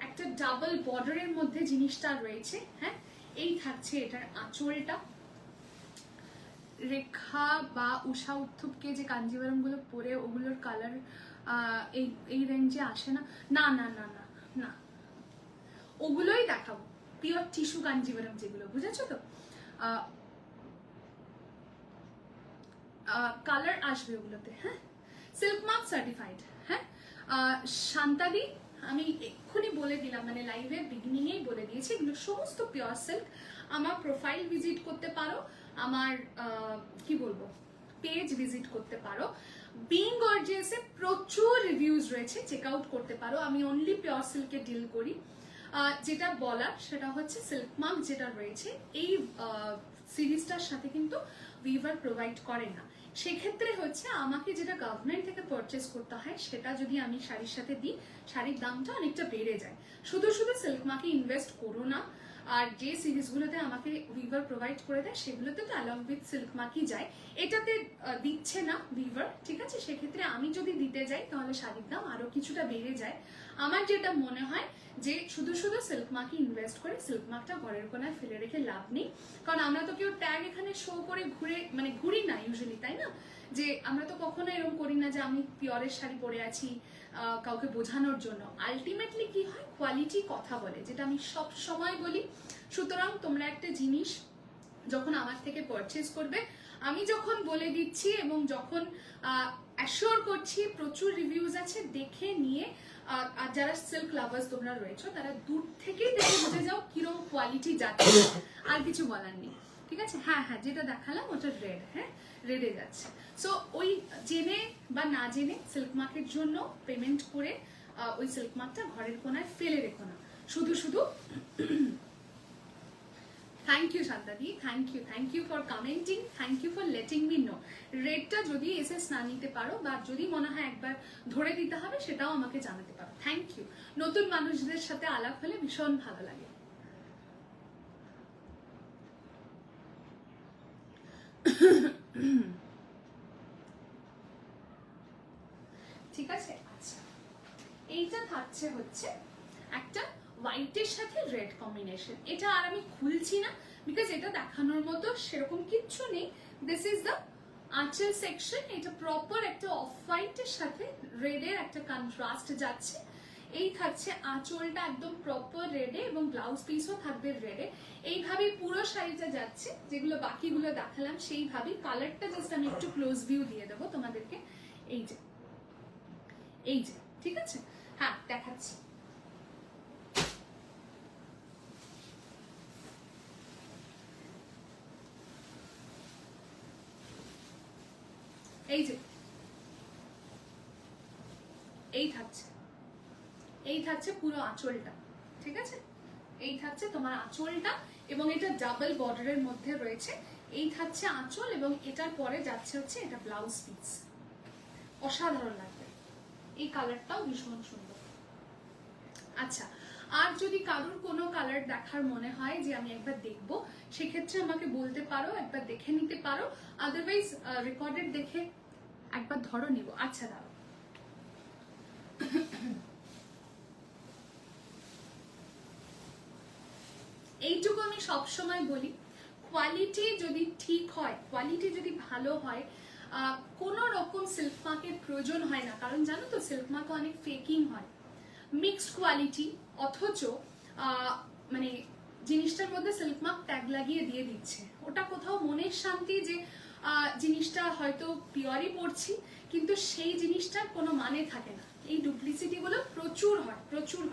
একটা ডাবল বর্ডারের মধ্যে জিনিসটা রয়েছে। হ্যাঁ, এই থাকছে এটার আঁচলটা। রেখা বা উষা উত্থুপকে যে কাঞ্জিভারাম গুলো পরে ওগুলোর কালার এই রেঞ্জে আসে না, না না না না না, ওগুলোই দেখাবো, পিওর টিস্যু কাঞ্জিভারাম যেগুলো, বুঝেছো তো? কালার আসবে ওগুলোতে। হ্যাঁ, সিল্ক মার্ক সার্টিফাইড। হ্যাঁ, শান্তাদি আমি এক্ষুনি বলে দিলাম, মানে লাইভের বিগিনিংয়েই বলে দিয়েছি, এগুলো সমস্ত পিওর সিল্ক। আমার প্রোফাইল ভিজিট করতে পারো, আমার কি বলবো পেজ ভিজিট করতে পারো। বিং গর্জিয়াসে প্রচুর রিভিউজ রয়েছে, চেক আউট করতে পারো। আমি অনলি পিওর সিল্কে ডিল করি। যেটা বলার সেটা হচ্ছে সিল্ক মার্ক যেটা রয়েছে এই সিরিজটার সাথে কিন্তু উইভার প্রোভাইড করে না। সেক্ষেত্রে হচ্ছে আমাকে যেটা গভর্নমেন্ট থেকে পারচেস করতে হয়, সেটা যদি আমি শাড়ির সাথে দিই, শাড়ির দামটা অনেকটা বেড়ে যায়। শুধু শুধু সিল্ক মার্কে ইনভেস্ট করো না। আর যে সিরিজগুলোতে আমাকে উইভার প্রোভাইড করে দেয় সেগুলোতে তো অ্যালং উইথ সিল্ক মার্কই যায়, এটাতে দিচ্ছে না উইভার, ঠিক আছে? সেক্ষেত্রে আমি যদি দিতে যাই তাহলে শাড়ির দাম আরো কিছুটা বেড়ে যায়। আমার যেটা মনে হয় যে শুধু শুধু সিল্ক মার্কে ইনভেস্ট করে সিল্ক মার্কটা ঘরের কোনায় ফেলে রেখে লাভ নেই, কারণ আমরা তো কেউ ট্যাগ এখানে শো করে ঘুরি না ইউজুয়ালি, তাই না? যে আমরা তো কখনো এরকম করি না যে আমি পিওরের শাড়ি পরে আছি কাউকে বোঝানোর জন্য। আলটিমেটলি কি হয়, কোয়ালিটি কথা বলে, যেটা আমি সব সময় বলি। সুতরাং তোমরা একটা জিনিস যখন আমার থেকে পারচেজ করবে, আমি যখন বলে দিচ্ছি এবং যখন অ্যাসিওর করছি প্রচুর রিভিউজ আছে, দেখে নিয়ে আর যারা সিল্ক লাভার্স তোমরা রয়েছো তারা দূর থেকেই দেখে বুঝে যাও কিরকম কোয়ালিটি যাচ্ছে, আর কিছু বলার নেই, ঠিক আছে? হ্যাঁ হ্যাঁ, যেটা দেখালাম ওটা রেড, হ্যাঁ রেডে যাচ্ছে। সো ওই জেনে বা না জেনে সিল্ক মার্কের জন্য পেমেন্ট করে ওই সিল্ক মার্কটা ঘরের কোনায় ফেলে রেখো না শুধু শুধু। থ্যাংক ইউ শান্তাদি, thank you for commenting, thank you for letting me know. রেটটা যদি এসএস না নিতে পারো বা যদি মনে হয় একবার ধরে দিতে হবে, সেটাও আমাকে জানাতে পারো। Thank you. নতুন মানুষদের সাথে আলাপ হলে ভীষণ ভালো লাগে। ঠিক আছে, আচ্ছা এইটা থাকছে হচ্ছে একটা হোয়াইটের সাথে রেড কম্বিনেশন। এটা আর আমি খুলছি না বিকজ এটা দেখানোর মতো সেরকম কিচ্ছু নেই। দিস ইজ দ্য আঁচল সেকশন। এটা প্রপার একটা অফ হোয়াইটের সাথে রেডের একটা কন্ট্রাস্ট যাচ্ছে। এই থাকছে আঁচলটা একদম প্রপার রেডে এবং ব্লাউজ পিসও থাকবে রেডে। এইভাবেই পুরো শাড়িটা যাচ্ছে, যেগুলো বাকিগুলো দেখালাম সেইভাবেই। কালারটা জাস্ট আমি একটু ক্লোজ ভিউ দিয়ে দেবো তোমাদেরকে। এই যে ঠিক আছে, হ্যাঁ দেখাচ্ছি। এই যে এই থাকছে পুরো আঁচলটা, ঠিক আছে? এই থাকছে তোমার আঁচলটা এবং এটা ডাবল বর্ডারের মধ্যে রয়েছে। এই থাকছে আঁচল এবং এটার পরে যাচ্ছে হচ্ছে এটা ব্লাউজ পিস। অসাধারণ লাগবে, এই কালারটাও ভীষণ সুন্দর। আচ্ছা, আর যদি কারোর কোনো কালার দেখার মনে হয় যে আমি একবার দেখবো, সেক্ষেত্রে আমাকে বলতে পারো, একবার দেখে নিতে পারো। আদারওয়াইজ রেকর্ডেড দেখে একবার ধরো নিব। আচ্ছা দাও, এইটুকু আমি সব সময় বলি, কোয়ালিটি যদি ঠিক হয়, কোয়ালিটি যদি ভালো হয়, কোনো রকম সিল্ক মার্কের প্রয়োজন হয় না। কারণ জানো তো সিল্ক মার্কে অনেক ফেকিং হয়, মিক্সড কোয়ালিটি, অথচ মানে জিনিসটার মধ্যে সিল্ক মার্ক ট্যাগ লাগিয়ে দিয়ে দিচ্ছে। ওটা কোথাও মনের শান্তি যে জিনিসটা হয়তো পিওরই পড়ছি, কিন্তু সেই জিনিসটার কোনো মানে থাকে না। এই ডুপ্লিসিটি গুলো প্রচুর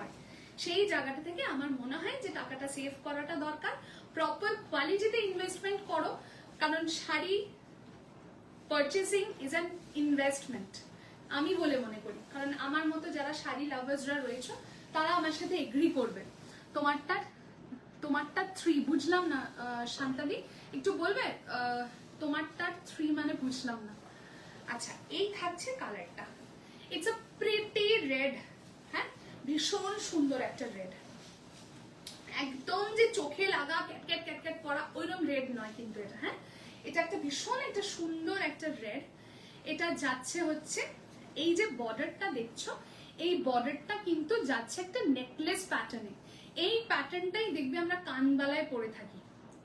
হয়। সেই জায়গাটা থেকে আমার মনে হয় যে টাকাটা সেভ করাটা দরকার। প্রপার কোয়ালিটিতে ইনভেস্টমেন্ট করো, কারণ sari purchasing is an investment আমি বলে মনে করি। কারণ আমার মতো যারা শাড়ি লাভার্সরা রয়েছে তারা আমার সাথে এগ্রি করবে। তোমারটা 3 বুঝলাম না শান্তাদি, একটু বলবে তোমারটা 3 মানে বুঝলাম না। আচ্ছা, এই থাকছে কালারটা, ইটস আ প্রিটি রেড, হ্যাঁ ভীষণ সুন্দর একটা রেড, একদম যে চোখে লাগা ক্যাটক্যাট ক্যাটক্যাট পড়া ওইরকম রেড নয় কিন্তু এটা। হ্যাঁ, এটা একটা ভীষণ একটা সুন্দর একটা রেড। এটা যাচ্ছে হচ্ছে এই যে বর্ডারটা দেখছো, এই বর্ডারটা কিন্তু যাচ্ছে একটা নেকলেস প্যাটার্নে। এই প্যাটার্নটাই দেখবে আমরা কানবালায় পরে থাকি,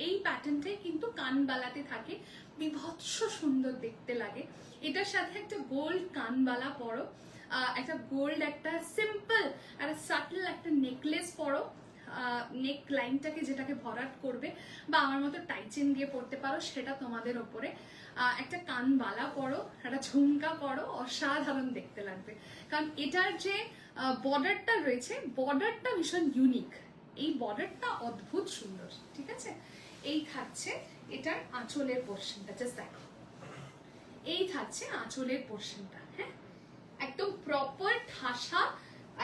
এই প্যাটার্নটাই কিন্তু কানবালাতে থাকে, বিভৎস সুন্দর দেখতে লাগে। এটার সাথে একটা গোল্ড কানবালা পরো, একটা গোল্ড একটা সিম্পল একটা সাটল একটা নেকলেস পরো, নেক লাইনটাকে যেটাকে ভরাট করবে, বা আমার মতো টাইচেন দিয়ে পড়তে পারো, সেটা তোমাদের ওপরে। একটা কানবালা পরো, একটা ঝুমকা পরো, অসাধারণ দেখতে লাগবে। কারণ এটার যে বর্ডারটা রয়েছে, বর্ডারটা ভীষণ ইউনিক, এই বর্ডারটা অদ্ভুত সুন্দর, ঠিক আছে? এই থাকছে এটার আঁচলের পোর্শনটা, জাস্ট দেখো, এই থাকছে আঁচলের পোর্শনটা। হ্যাঁ, একদম প্রপার ঠাসা,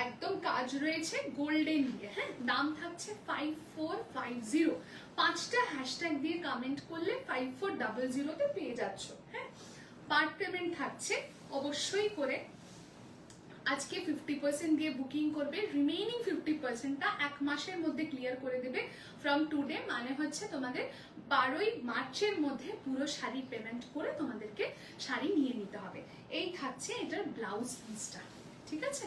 একদম কাজ রয়েছে গোল্ডেন দিয়ে। হ্যাঁ, দাম থাকছে 5450। 5টা হ্যাশট্যাগ দিয়ে কমেন্ট করলে 5400 তে পেয়ে যাচ্ছ। হ্যাঁ, পার্ট পেমেন্ট থাকছে অবশ্যই করে আজকে 50% দিয়ে বুকিং করবে, রিমেইনিং 50%টা 1 মাসের মধ্যে ক্লিয়ার করে দেবে ফ্রম টুডে। মানে হচ্ছে তোমাদের 12ই মার্চের মধ্যে পুরো শাড়ি পেমেন্ট করে তোমাদেরকে শাড়ি নিয়ে নিতে হবে। এই থাকছে এটার ব্লাউজ পিসটা, ঠিক আছে?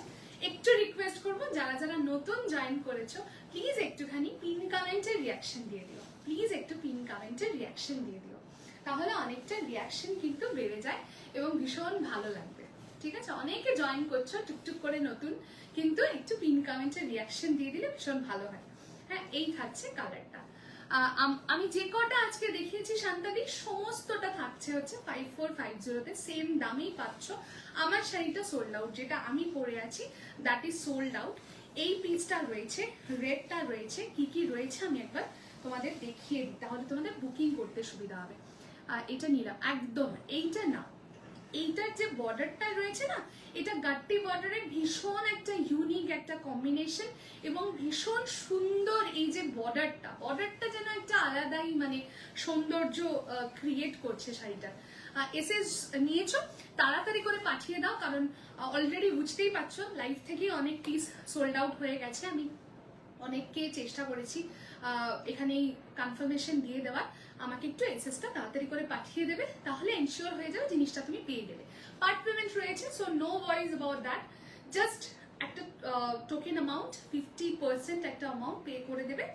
একটু রিকোয়েস্ট করবো যারা যারা নতুন জয়েন করেছো প্লিজ একটুখানি পিন কমেন্টের রিয়াকশন দিয়ে দিও, প্লিজ একটু পিন কমেন্টের রিয়াকশন দিয়ে দিও, তাহলে অনেকটা রিয়াকশন কিন্তু বেড়ে যায় এবং ভীষণ ভালো লাগবে, ঠিক আছে? অনেকে জয়েন করছো টুকটুক করে নতুন, কিন্তু একটু পিন কমেন্টের রিয়াকশন দিয়ে দিলে ভীষণ ভালো হয়। হ্যাঁ, এই থাকছে কালারটা। আমি যে কটা আজকে দেখিয়েছি শান্তাদি সমস্তটা থাকছে হচ্ছে 5450-তে, সেম দামেই পাচ্ছ। আমার শাড়িটা সোল্ড আউট, যেটা আমি পরে আছি দ্যাট ইজ সোল্ড আউট। এই পিসটা রয়েছে, রেডটা রয়েছে, কি কি রয়েছে আমি একবার তোমাদের দেখিয়ে দিই, তাহলে তোমাদের বুকিং করতে সুবিধা হবে। এটা নিলাম একদম, এইটা না, এইটার যে বর্ডারটা রয়েছে না, এটা গাট্টি বর্ডারের ভীষণ একটা ইউনিক একটা কম্বিনেশন এবং ভীষণ সুন্দর। এই যে বর্ডারটা যেন একটা আলাদাই মানে সৌন্দর্য ক্রিয়েট করছে শাড়িটা। এসএস নিয়েছো তাড়াতাড়ি করে পাঠিয়ে দাও, কারণ অলরেডি বুঝতেই পারছো লাইভ থেকেই অনেক পিস সোল্ড আউট হয়ে গেছে। আমি অনেককে চেষ্টা করেছি এখানেই কনফার্মেশন দিয়ে দেওয়ার, আমাকে একটু এসএসটা তাড়াতাড়ি করে পাঠিয়ে দেবে, তাহলে এনশিওর হয়ে যাবে জিনিসটা তুমি পেয়ে গেলে। পার্ট পেমেন্ট রয়েছে, so no worries about that. Just একটা টোকেন অ্যামাউন্ট 50% একটা অ্যামাউন্ট পে করে দেবে,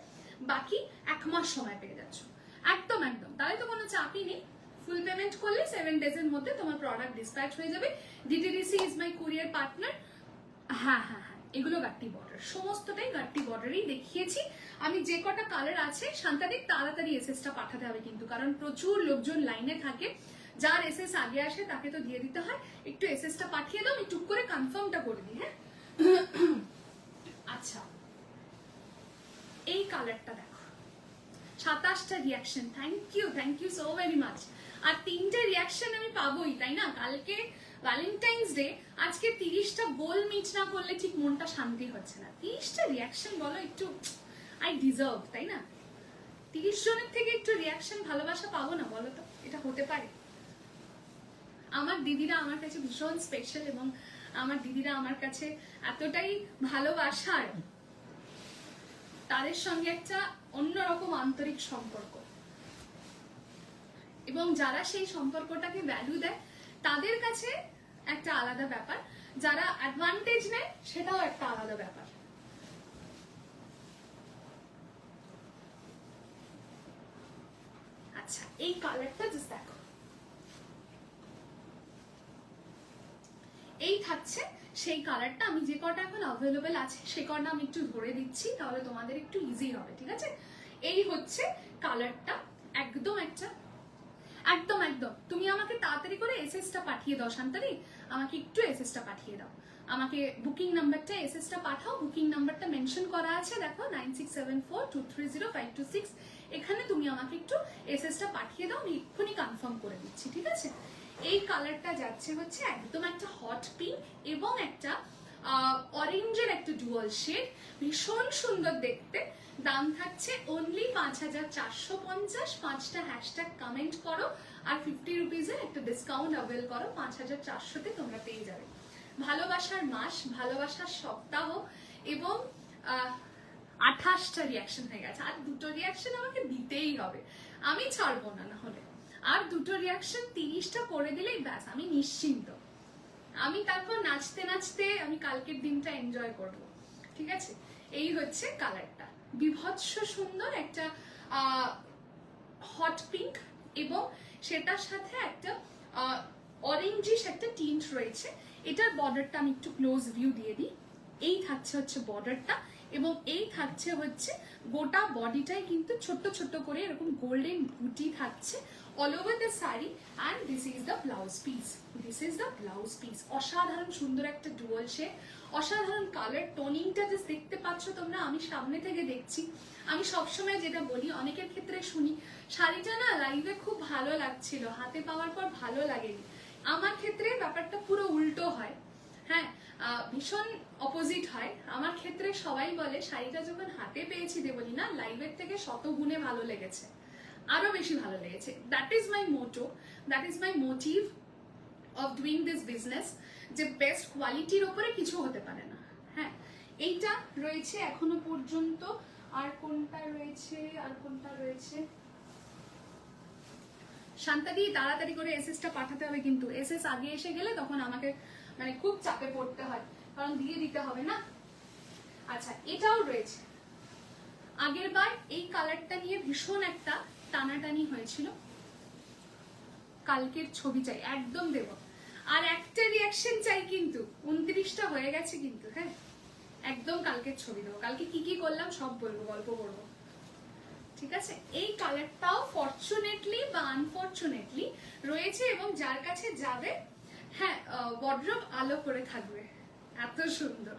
বাকি 1 মাস সময় পেয়ে যাচ্ছ। একদম একদম, তাহলে তো কোনো চাপই নেই। ফুল পেমেন্ট করলে 7 ডেজের মধ্যে তোমার প্রোডাক্ট ডিসপ্যাচ হয়ে যাবে। DTDC is my courier partner. হ্যাঁ হ্যাঁ হ্যাঁ, এগুলো গাট্টি বর্ডার, সমস্তটাই গাট্টি বর্ডারই দেখিয়েছি আমি। যে কটা কালার আছে শান্তাদিক তাড়াতাড়ি এসএসটা পাঠাতে হবে কিন্তু, কারণ প্রচুর লোকজন লাইনে থাকে, যার এসএস আগে আসে তাকে তো দিয়ে দিতে হয়। একটু এসএসটা পাঠিয়ে দাও, আমি টুক করে কনফার্মটা করে দিই। হ্যাঁ, আচ্ছা, এই কালারটা দেখো, 27টা reaction, thank you so very much. আর 3টে রিয়াকশন আমি পাবোই, তাই না? কালকে ভ্যালেন্টাইন্স ডে, আজকে 30টা গোল মিট না করলে ঠিক মনটা শান্তি হচ্ছে না। 30টা রিয়াকশন বলো, একটু আই ডিজার্ভ, তাই না? 30 জনের থেকে একটু রিয়াকশন ভালোবাসা পাবো না বলো তো? এটা হতে পারে? আমার দিদিরা আমার কাছে ভীষণ স্পেশাল এবং আমার দিদিরা আমার কাছে এতটাই ভালোবাসার, তাদের সঙ্গে একটা অন্যরকম আন্তরিক সম্পর্ক, এবং যারা সেই সম্পর্কটাকে ভ্যালু দেয় তাদের কাছে একটা আলাদা ব্যাপার, যারা অ্যাডভান্টেজ নেয় সেটাও একটা আলাদা ব্যাপার। আচ্ছা, এই কালারটা জাস্ট দেখো, এই থাকছে সেই কালারটা। আমি যে কটা এখন অ্যাভেলেবেল আছে সে কটা আমি একটু ধরে দিচ্ছি, তাহলে তোমাদের একটু ইজি হবে, ঠিক আছে? এই হচ্ছে কালারটা, একদম একটা একদম একদম। তুমি আমাকে তাড়াতাড়ি করে এসএসটা পাঠিয়ে দাও শান্তাদি, আমাকে একটু এসএসটা পাঠিয়ে দাও। আমাকে বুকিং নাম্বারটা এসএসটা পাঠাও, বুকিং নাম্বারটা মেনশন করা আছে দেখো, 9674230526। এখানে তুমি আমাকে একটু এসএসটা পাঠিয়ে দাও, আমি এক্ষুনি কনফার্ম করে দিচ্ছি, ঠিক আছে? এই কালারটা যাচ্ছে হচ্ছে একদম একটা হট পিঙ্ক এবং একটা অরেঞ্জের একটা ডুয়াল শেড, ভীষণ সুন্দর দেখতে। দাম থাকছে অনলি 5450। 5টা হ্যাশট্যাগ কমেন্ট করো আর 50 রুপিজের একটা ডিসকাউন্ট অ্যাভেল করো, 5400-তে তোমরা পেয়ে যাবে। ভালোবাসার মাস, ভালোবাসার সপ্তাহ এবং 28টা রিয়াকশন হয়ে গেছে, আর 2টো রিয়াকশন আমাকে দিতেই হবে, আমি ছাড়বো না। না হলে আর 2টো রিয়াকশন 30টা করে দিলেই ব্যাস আমি নিশ্চিন্ত। আমি তারপর নাচতে নাচতে আমি কালকের দিনটা এনজয় করব, ঠিক আছে? এই হচ্ছে কালারটা, বিভৎস সুন্দর একটা হট পিঙ্ক এবং সেটার সাথে একটা অরেঞ্জিশ একটা টিন্ট রয়েছে। এটার বর্ডারটা আমি একটু ক্লোজ ভিউ দিয়ে দিই। এই থাকছে হচ্ছে বর্ডারটা এবং এই থাকছে হচ্ছে গোটা বডিটাই কিন্তু ছোট্ট ছোট্ট করে এরকম গোল্ডেন বুটি থাকছে all over the sari. And this is the blouse piece, this is the blouse piece. অসাধারণ সুন্দর একটা ডুয়াল শেড, অসাধারণ কালার টোনিংটা জাস্ট দেখতে পাচ্ছ তোমরা, আমি সামনে থেকে দেখছি। আমি সবসময় যেটা বলি, অনেকের ক্ষেত্রে শুনি শাড়িটা না লাইভে খুব ভালো লাগছিল, হাতে পাওয়ার পর ভালো লাগেনি। আমার ক্ষেত্রে ব্যাপারটা পুরো উল্টো হয়, হ্যাঁ, ভীষণ অপোজিট হয়। আমার ক্ষেত্রে সবাই বলে শাড়িটা যখন হাতে পেয়েছি দেবলি না, লাইভের থেকে 100 গুণে ভালো লেগেছে, আরো বেশি ভালো লেগেছে। That is my motto, that is my motive. Of doing this business, যে বেস্ট কোয়ালিটির ওপরে কিছু হতে পারে না। হ্যাঁ, এইটা রয়েছে এখনো পর্যন্ত। আর কোনটা রয়েছে, আর কোনটা রয়েছে, শান্তাদি তাড়াতাড়ি করে এসএসটা পাঠাতে হবে, কিন্তু এসএস আগে এসে গেলে তখন আমাকে মানে খুব চাপে পড়তে হয়, কারণ দিয়ে দিতে হবে না। আচ্ছা, এটাও রয়েছে। আগের বার এই কালারটা নিয়ে ভীষণ একটা টানাটানি হয়েছিল। কালকের ছবি চাই, একদম দেব। আর একটা রিয়াকশন চাই, কিন্তু 29টা হয়ে গেছে কিন্তু। হ্যাঁ, একদম কালকের ছবি দেবো। কালকে কি কি করলাম সব বলবো, গল্প করবো, ঠিক আছে? এই কালারটাও ফরচুনেটলি বা আনফরচুনেটলি রয়েছে, এবং যার কাছে যাবে, হ্যাঁ, ওয়ার্ড্রোব আলো করে থাকবে, এত সুন্দর।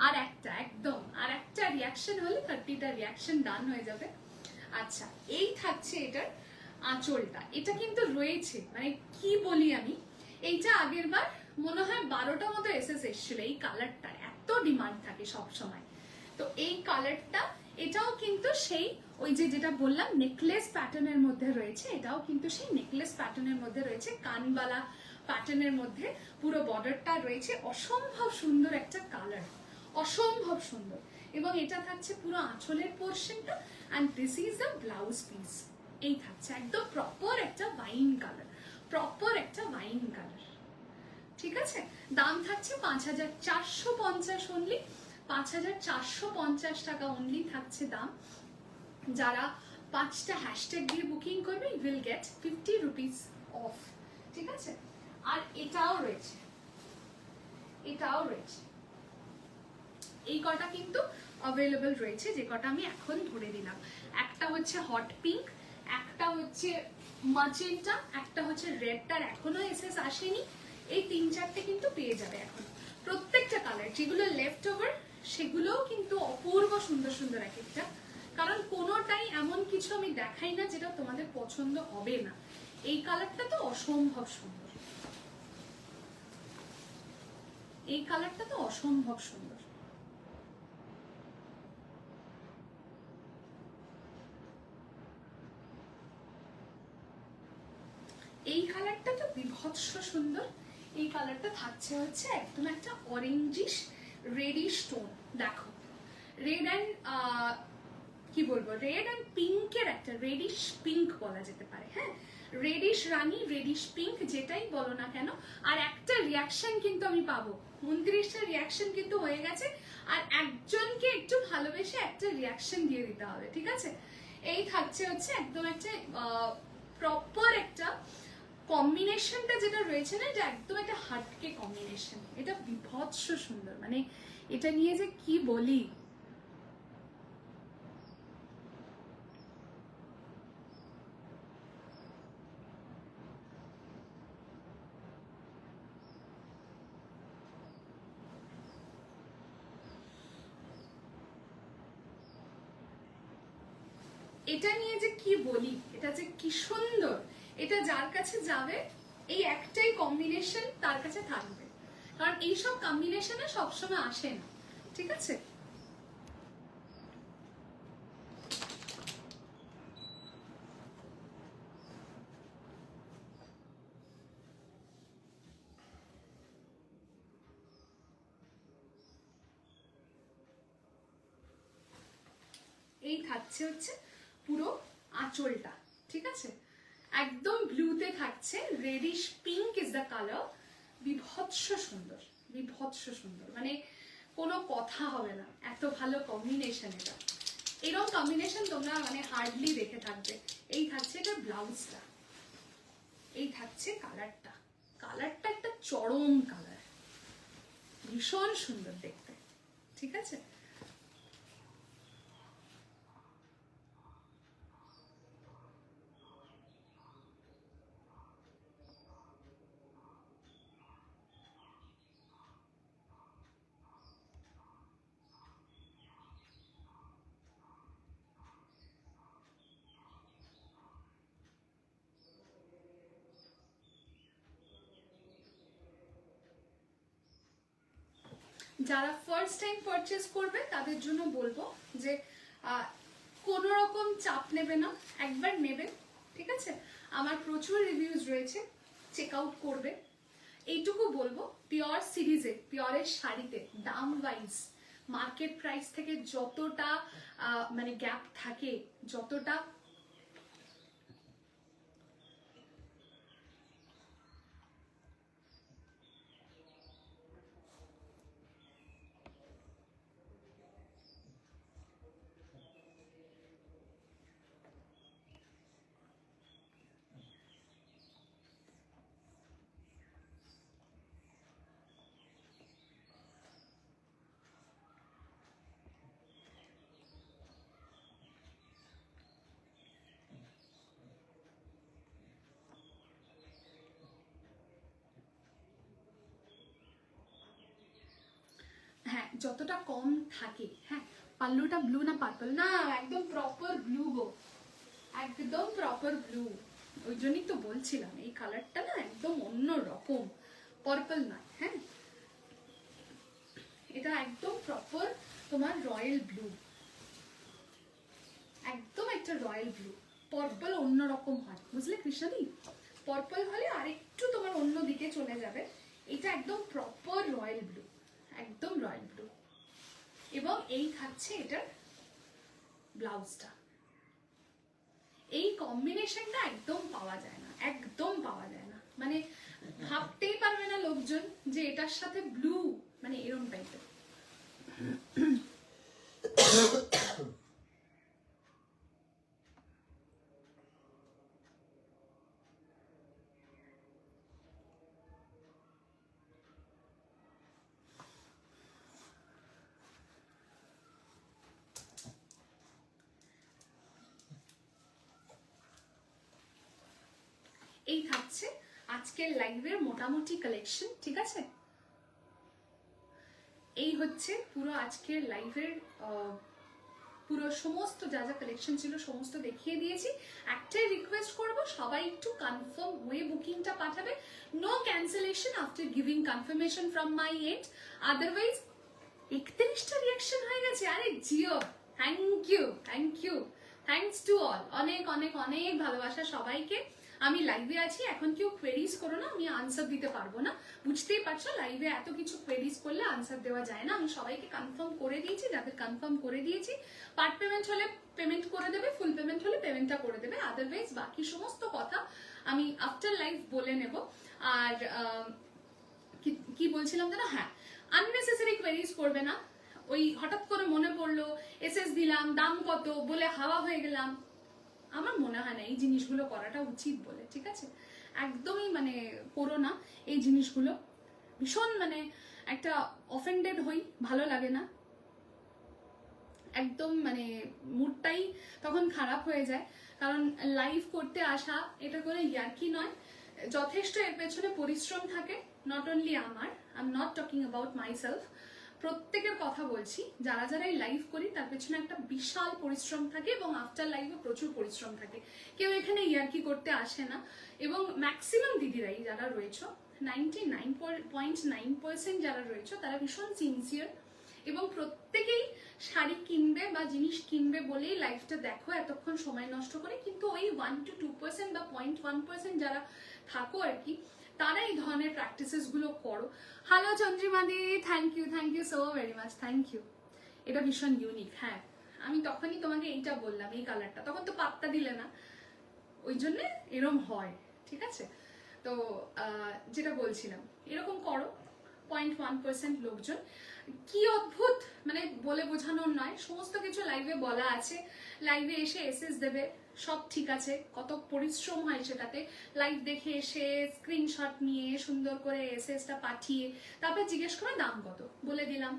আর একটা একদম, আর একটা রিয়াকশন হলে 30টা রিয়াকশন ডান হয়ে যাবে। আচ্ছা, এই থাকছে এটার আঁচলটা। এটা কিন্তু রয়েছে, মানে কি বলি আমি, এইটা আগের বার মনে হয় 12টা মতো এসএস এসেছিল। এই কালারটা এত ডিমান্ড থাকে সব সময়। তো এই কালারটা, এটাও কিন্তু সেই ওই যে যেটা বললাম নেকলেস প্যাটার্নের মধ্যে রয়েছে, এটাও কিন্তু সেই নেকলেস প্যাটার্নের মধ্যে রয়েছে, কানবালা প্যাটার্নের মধ্যে পুরো বর্ডারটা রয়েছে। অসম্ভব সুন্দর একটা কালার, অসম্ভব সুন্দর। এবং এটা থাকছে পুরো আঁচলের পোর্শনটা, and this is the blouse piece. এই থাকছে একদম প্রপার একটা ওয়াইন কালার, প্রপার একটা ওয়াইন কালার, ঠিক আছে? দাম থাকছে 5450 অনলি, 5450 টাকা অনলি থাকছে দাম। যারা 5টা হ্যাশট্যাগ দিয়ে বুকিং করবে উইল গেট 50 রুপিস অফ, ঠিক আছে? আর এটাও রয়েছে, এটাও রয়েছে। এই কটা কিন্তু অ্যাভেলেবল রয়েছে, যে কটা আমি এখন ধরে দিলাম। একটা হচ্ছে হট পিঙ্ক, একটা হচ্ছে মাজেন্টা, একটা হচ্ছে রেডটার এখনো এসএস আসেনি। এই 3-4টে কিন্তু পেয়ে যাবে এখন। প্রত্যেকটা কালার যেগুলো লেফট ওভার সেগুলোও কিন্তু অপূর্ব সুন্দর সুন্দর এক একটা, কারণ কোনোটাই এমন কিছু আমি দেখাই না যেটা তোমাদের পছন্দ হবে না। এই কালারটা তো অসম্ভব সুন্দর, এই কালারটা তো অসম্ভব সুন্দর। এই কালারটা তো বিভৎস সুন্দর। এই কালারটা থাকছে হচ্ছে একদম একটা অরেঞ্জিশ রেডিশ টোন। দেখো, রেড অ্যান্ড কি বলবো, রেড অ্যান্ড পিঙ্কের একটা রেডিশ পিঙ্ক বলা যেতে পারে। হ্যাঁ, রেডিশ রানী, রেডিশ পিঙ্ক, যেটাই বলো না কেন। আর একটা রিয়াকশন কিন্তু আমি পাবো, 29টা রিয়াকশন কিন্তু হয়ে গেছে। আর একজনকে একটু ভালোবেসে একটা রিয়াকশন দিয়ে দিতে হবে, ঠিক আছে? এই থাকছে হচ্ছে একদম একটা প্রপার একটা কম্বিনেশনটা যেটা রয়েছে না, এটা একদম একটা হাটকে কম্বিনেশন। এটা বিভৎস সুন্দর, মানে এটা নিয়ে যে কি বলি। এটা নিয়ে যে কি বলি, এটা যে কি সুন্দর। এটা যার কাছে যাবে, এই একটাই কম্বিনেশন তার কাছে থাকবে, কারণ এইসব কম্বিনেশনে সবসময় আসে না, ঠিক আছে? এই থাকছে হচ্ছে পুরো আঁচলটা, ঠিক আছে? একদম ব্লুতে থাকছে, radish pink is the colour. বিভৎস সুন্দর, বিভৎস সুন্দর, মানে কোনো কথা হবে না, এত ভালো কম্বিনেশন। এটা এরকম কম্বিনেশন তোমরা মানে হার্ডলি দেখে থাকবে। এই থাকছে এটা ব্লাউজটা, এই থাকছে কালারটা। কালারটা একটা চরম কালার, ভীষণ সুন্দর দেখতে, ঠিক আছে? যারা ফার্স্ট টাইম পারচেস করবে তাদের জন্য বলবো যে কোনো রকম চাপ নেবে না, একবার নেবে, ঠিক আছে? আমার প্রচুর রিভিউজ রয়েছে, চেক আউট করবে। এইটুকু বলবো, পিওর সিরিজে, পিওরের শাড়িতে দাম ওয়াইজ মার্কেট প্রাইস থেকে যতটা মানে গ্যাপ থাকে, যতটা হ্যাঁ যতটা কম থাকে, হ্যাঁ পাল্লুটা ব্লু না পার্পল? না একদম প্রপার ব্লু গো, একদম প্রপার ব্লু। ওই জন্যই তো বলছিলাম এই কালারটা না একদম অন্য রকম, পার্পল নয়। হ্যাঁ এটা একদম প্রপার তোমার রয়্যাল ব্লু, একদম একটা রয়্যাল ব্লু। পার্পল অন্যরকম হয়, বুঝলে কৃষ্ণাদি? পার্পল হলে আরেকটু তোমার অন্য দিকে চলে যাবে, এটা একদম প্রপার রয়্যাল ব্লু, একদম রয়্যাল ব্লু। এবং এই থাকছে এটার ব্লাউজটা। এই কম্বিনেশনটা একদম পাওয়া যায় না, একদম পাওয়া যায় না, মানে ভাবতেই পারবে না লোকজন যে এটার সাথে ব্লু, মানে এরকম টাইপের। এই থাকছে আজকের লাইভের মোটামুটি কালেকশন, ঠিক আছে? এই হচ্ছে পুরো আজকের লাইভের পুরো সমস্ত যা যা কালেকশন ছিল সমস্ত দেখিয়ে দিয়েছি। একটাই রিকোয়েস্ট করব, সবাই একটু কনফার্ম হয়ে বুকিংটা পাঠাবে। No cancellation after giving confirmation from my end, otherwise 31টা রিয়াকশন হয়ে গেছে। আরে জিও, thank you, thank you, thanks to all, অনেক অনেক অনেক ভালোবাসা সবাইকে। আমি লাইভে আছি, এখন কেউ কোয়েরিজ করো না, আমি আনসার দিতে পারবো না, বুঝতেই পারছো লাইভে এত কিছু কোয়েরিজ করলে আনসার দেওয়া যায় না। আমি সবাইকে কনফার্ম করে দিয়েছি, যাদের কনফার্ম করে দিয়েছি পার্ট পেমেন্ট হলে পেমেন্ট করে দেবে, ফুল পেমেন্ট হলে পেমেন্টটা করে দেবে, আদারওয়াইজ বাকি সমস্ত কথা আমি আফটার লাইভ বলে নেব। আর কি বলছিলাম যেন, হ্যাঁ আননেসেসারি কোয়েরিজ করবে না। ওই হঠাৎ করে মনে পড়লো এসএস দিলাম, দাম কত বলে হাওয়া হয়ে গেলাম, আমার মনে হয় না এই জিনিসগুলো করাটা উচিত বলে, ঠিক আছে? একদমই মানে করো না এই জিনিসগুলো। ভীষণ মানে একটা অফেন্ডেড হই, ভালো লাগে না, একদম মানে মুডটাই তখন খারাপ হয়ে যায়। কারণ লাইভ করতে আসা এটা কোনো ইয়ার্কি নয়, যথেষ্ট এর পেছনে পরিশ্রম থাকে। নট অনলি আমার, I am not talking about my self, প্রত্যেকের কথা বলছি, যারা যারাই লাইভ করি তার পেছনে একটা বিশাল পরিশ্রম থাকে এবং আফটার লাইভে প্রচুর পরিশ্রম থাকে। কেউ এখানে ইয়ার্কি করতে আসে না। এবং ম্যাক্সিমাম দিদিরাই যারা রয়েছে, 99.9% যারা রয়েছে তারা ভীষণ সিনসিয়ার এবং প্রত্যেকেই শাড়ি কিনবে বা জিনিস কিনবে বলেই লাইফটা দেখো এতক্ষণ সময় নষ্ট করে। কিন্তু ওই 1 to 2% বা 0.1% যারা থাকো আর কি, তারা এই ধরনের প্র্যাকটিসেস গুলো করো। হ্যালো চন্দ্রিমাদি, thank you so very much, thank you. এটা ভীষণ ইউনিক। হ্যাঁ আমি তখনই তোমাকে এইটা বললাম, এই কালারটা, তখন তো পাত্তা দিলে না, ওই জন্য এরম হয়, ঠিক আছে? তো যেটা বলছিলাম, এরকম করো 0.1% লোকজন। কি অদ্ভুত, মানে বলে বোঝানোর নয়, সমস্ত কিছু লাইভে বলা আছে। লাইভে এসে এসএস দেবে, সব ঠিক আছে, কত পরিশ্রম হয় সেটাতে। লাইভ দেখে এসে স্ক্রিনশট নিয়ে সুন্দর করে এসএসটা পাঠিয়ে তারপর জিজ্ঞেস করে দাম কত, বলে দিলাম।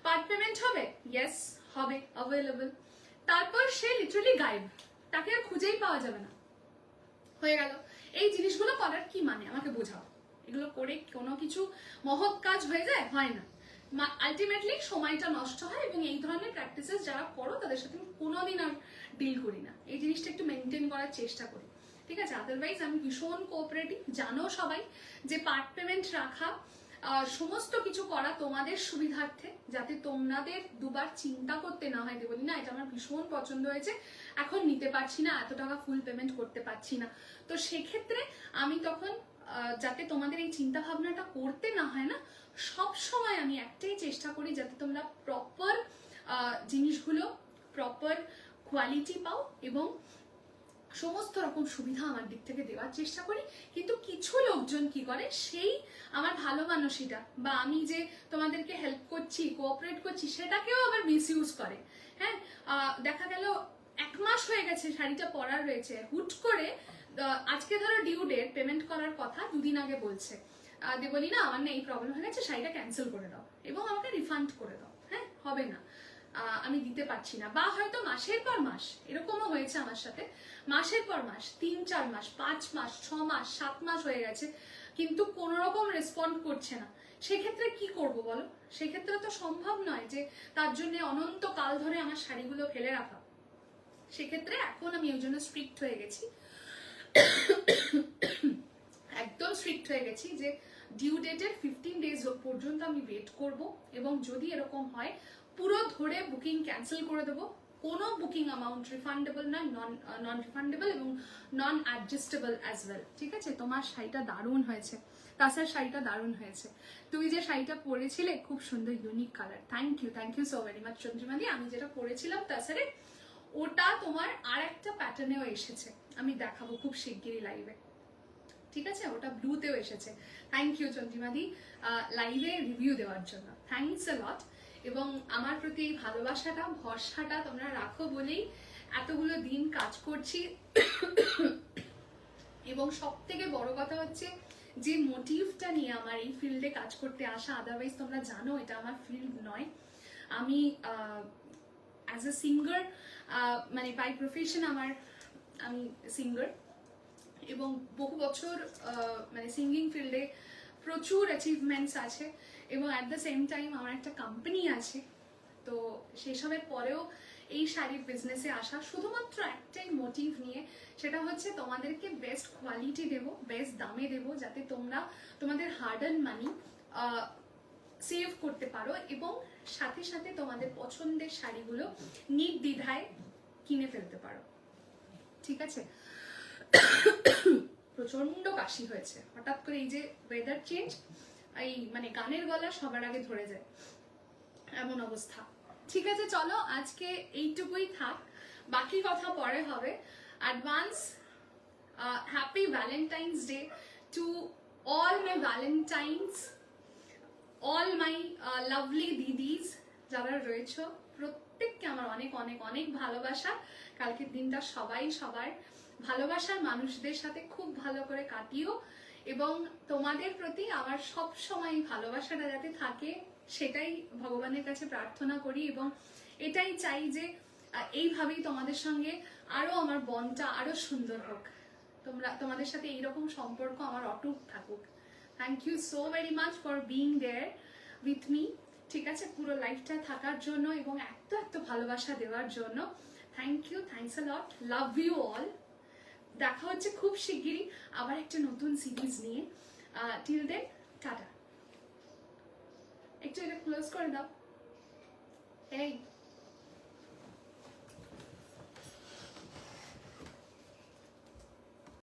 পার্ট পেমেন্ট হবে, ইয়েস হবে, অ্যাভেলেবল। তারপর সে লিটারালি গায়েব, তাকে আর খুঁজেই পাওয়া যাবে না, হয়ে গেল। এই জিনিসগুলো করার কি মানে আমাকে বোঝাও। এগুলো করে কোনো কিছু মহৎ কাজ হয়ে যায়? হয় না। আলটিমেটলি সময়টা নষ্ট হয়। এবং এই ধরনের প্র্যাকটিসেস যারা করো তাদের সাথে আমি কোনোদিন আর ডিল করি না। এই জিনিসটা একটু মেনটেন করার চেষ্টা করি, ঠিক আছে? আদারওয়াইজ আমি ভীষণ কোঅপারেটিভ, জানো সবাই যে পার্ট পেমেন্ট রাখা সমস্ত কিছু করা তোমাদের সুবিধার্থে, যাতে তোমাদের দুবার চিন্তা করতে না হয়, বলি না এটা আমার ভীষণ পছন্দ হয়েছে, এখন নিতে পারছি না, এত টাকা ফুল পেমেন্ট করতে পারছি না। তো সেক্ষেত্রে আমি তখন যাতে তোমাদের এই চিন্তা ভাবনাটা করতে না হয় না, সব সময় আমি একটাই চেষ্টা করি যাতে তোমরা প্রপার জিনিসগুলো, প্রপার কোয়ালিটি পাও এবং সমস্ত রকম সুবিধা আমার দিক থেকে দেওয়ার চেষ্টা করি। কিন্তু কিছু লোকজন কি করে, সেই আমার ভালো মানসিটা বা আমি যে তোমাদেরকে হেল্প করছি, কোঅপারেট করছি, সেটাকেও আবার মিসইউজ করে। হ্যাঁ, দেখা গেল 1 মাস হয়ে গেছে শাড়িটা পরার রয়েছে, হুট করে আজকে ধরো ডিউ ডেট, পেমেন্ট করার কথা 2 দিন আগে বলছে, বলি না আমার না এই প্রবলেম হয়ে গেছে, শাড়িটা ক্যান্সেল করে দাও এবং আমাকে রিফান্ড করে দাও। হ্যাঁ, হবে না, আমি দিতে পারছি না। বা হয়তো মাসের পর মাস, এরকমও হয়েছে আমার সাথে, মাসের পর মাস, 3-4 মাস, 5 মাস, 6 মাস, 7 মাস হয়ে গেছে, কিন্তু কোনো রকম রেসপন্ড করছে না। সেক্ষেত্রে কি করব বলো? সেক্ষেত্রে তো সম্ভব নয় যে তার জন্য অনন্তকাল ধরে আমার শাড়িগুলো ফেলে রাখা। সেক্ষেত্রে এখন আমি ওই জন্য স্ট্রিক্ট হয়ে গেছি, একদম স্ট্রিক্ট হয়ে গেছি যে ডিউ ডেটের 15 ডেজ পর্যন্ত আমি ওয়েট করব, এবং যদি এরকম হয় পুরো ধরে বুকিং ক্যান্সেল করে দেবো। কোনো বুকিং অ্যামাউন্ট রিফান্ডেবল নয়, নন রিফান্ডেবল এবং নন অ্যাডজাস্টেবল অ্যাজ ওয়েল। ঠিক আছে? তোমার শাড়িটা দারুণ হয়েছে, তাছাড়া শাড়িটা দারুণ হয়েছে। তুমি যে শাড়িটা পরেছিলে খুব সুন্দর unique colour, thank you so very much চন্দ্রিমাদি। আমি যেটা পরেছিলাম তাছাড়া ওটা তোমার আর একটা প্যাটার্নেও এসেছে, আমি দেখাবো খুব শিগগিরই লাইভে। ঠিক আছে? ওটা ব্লুতেও এসেছে। থ্যাংক ইউ চন্দ্রিমাদি লাইভে রিভিউ দেওয়ার জন্য, থ্যাংকস আ লট। এবং আমার প্রতি এই ভালোবাসাটা, ভরসাটা তোমরা রাখো বলেই এতগুলো দিন কাজ করছি। এবং সব থেকে বড় কথা হচ্ছে যে মোটিভটা নিয়ে আমার এই ফিল্ডে কাজ করতে আসা, আদারওয়াইজ তোমরা জানো এটা আমার ফিল্ড নয়। আমি অ্যাজ এ সিঙ্গার, মানে বাই প্রফেশন আমি সিঙ্গার, এবং বহু বছর মানে সিঙ্গিং ফিল্ডে প্রচুর অ্যাচিভমেন্টস আছে, এবং অ্যাট দ্য সেম টাইম আমার একটা কোম্পানি আছে। তো সেসবের পরেও এই শাড়ির বিজনেসে আসা শুধুমাত্র একটাই মোটিভ নিয়ে, সেটা হচ্ছে তোমাদেরকে বেস্ট কোয়ালিটি দেবো, বেস্ট দামে দেবো, যাতে তোমরা তোমাদের হার্ড আর্ন মানি সেভ করতে পারো এবং সাথে সাথে তোমাদের পছন্দের শাড়িগুলো নির্দ্বিধায় কিনে ফেলতে পারো। ঠিক আছে? প্রচন্ড কাশি হয়েছে হঠাৎ করে, এই যে ওয়েদার চেঞ্জ, এই মানে গানের গলা সবার আগে ধরে যায়, এমন অবস্থা। ঠিক আছে, চলো আজকে এইটুকুই থাক, বাকি কথা পরে হবে। Advance happy valentine's day to all my valentines, all my lovely didis যারা রয়েছে, প্রত্যেককে আমার অনেক অনেক অনেক ভালোবাসা। কালকের দিনটা সবাই সবার ভালোবাসার মানুষদের সাথে খুব ভালো করে কাটিও, এবং তোমাদের প্রতি আমার সব সময় ভালোবাসাটা যাতে থাকে সেটাই ভগবানের কাছে প্রার্থনা করি, এবং এটাই চাই যে এইভাবেই তোমাদের সঙ্গে আরো আমার বন্ডটা আরো সুন্দর হোক, তোমাদের সাথে এইরকম সম্পর্ক আমার অটুট থাকুক। Thank you so very much for being there with me. ঠিক আছে? পুরো লাইফটা থাকার জন্য এবং এত এত ভালোবাসা দেওয়ার জন্য thank you, thanks a lot, love you all. দেখা হচ্ছে খুব শিগগিরই আবার একটা নতুন সিরিজ নিয়ে। Till then tata. একটু এটা ক্লোজ করে দাও। এই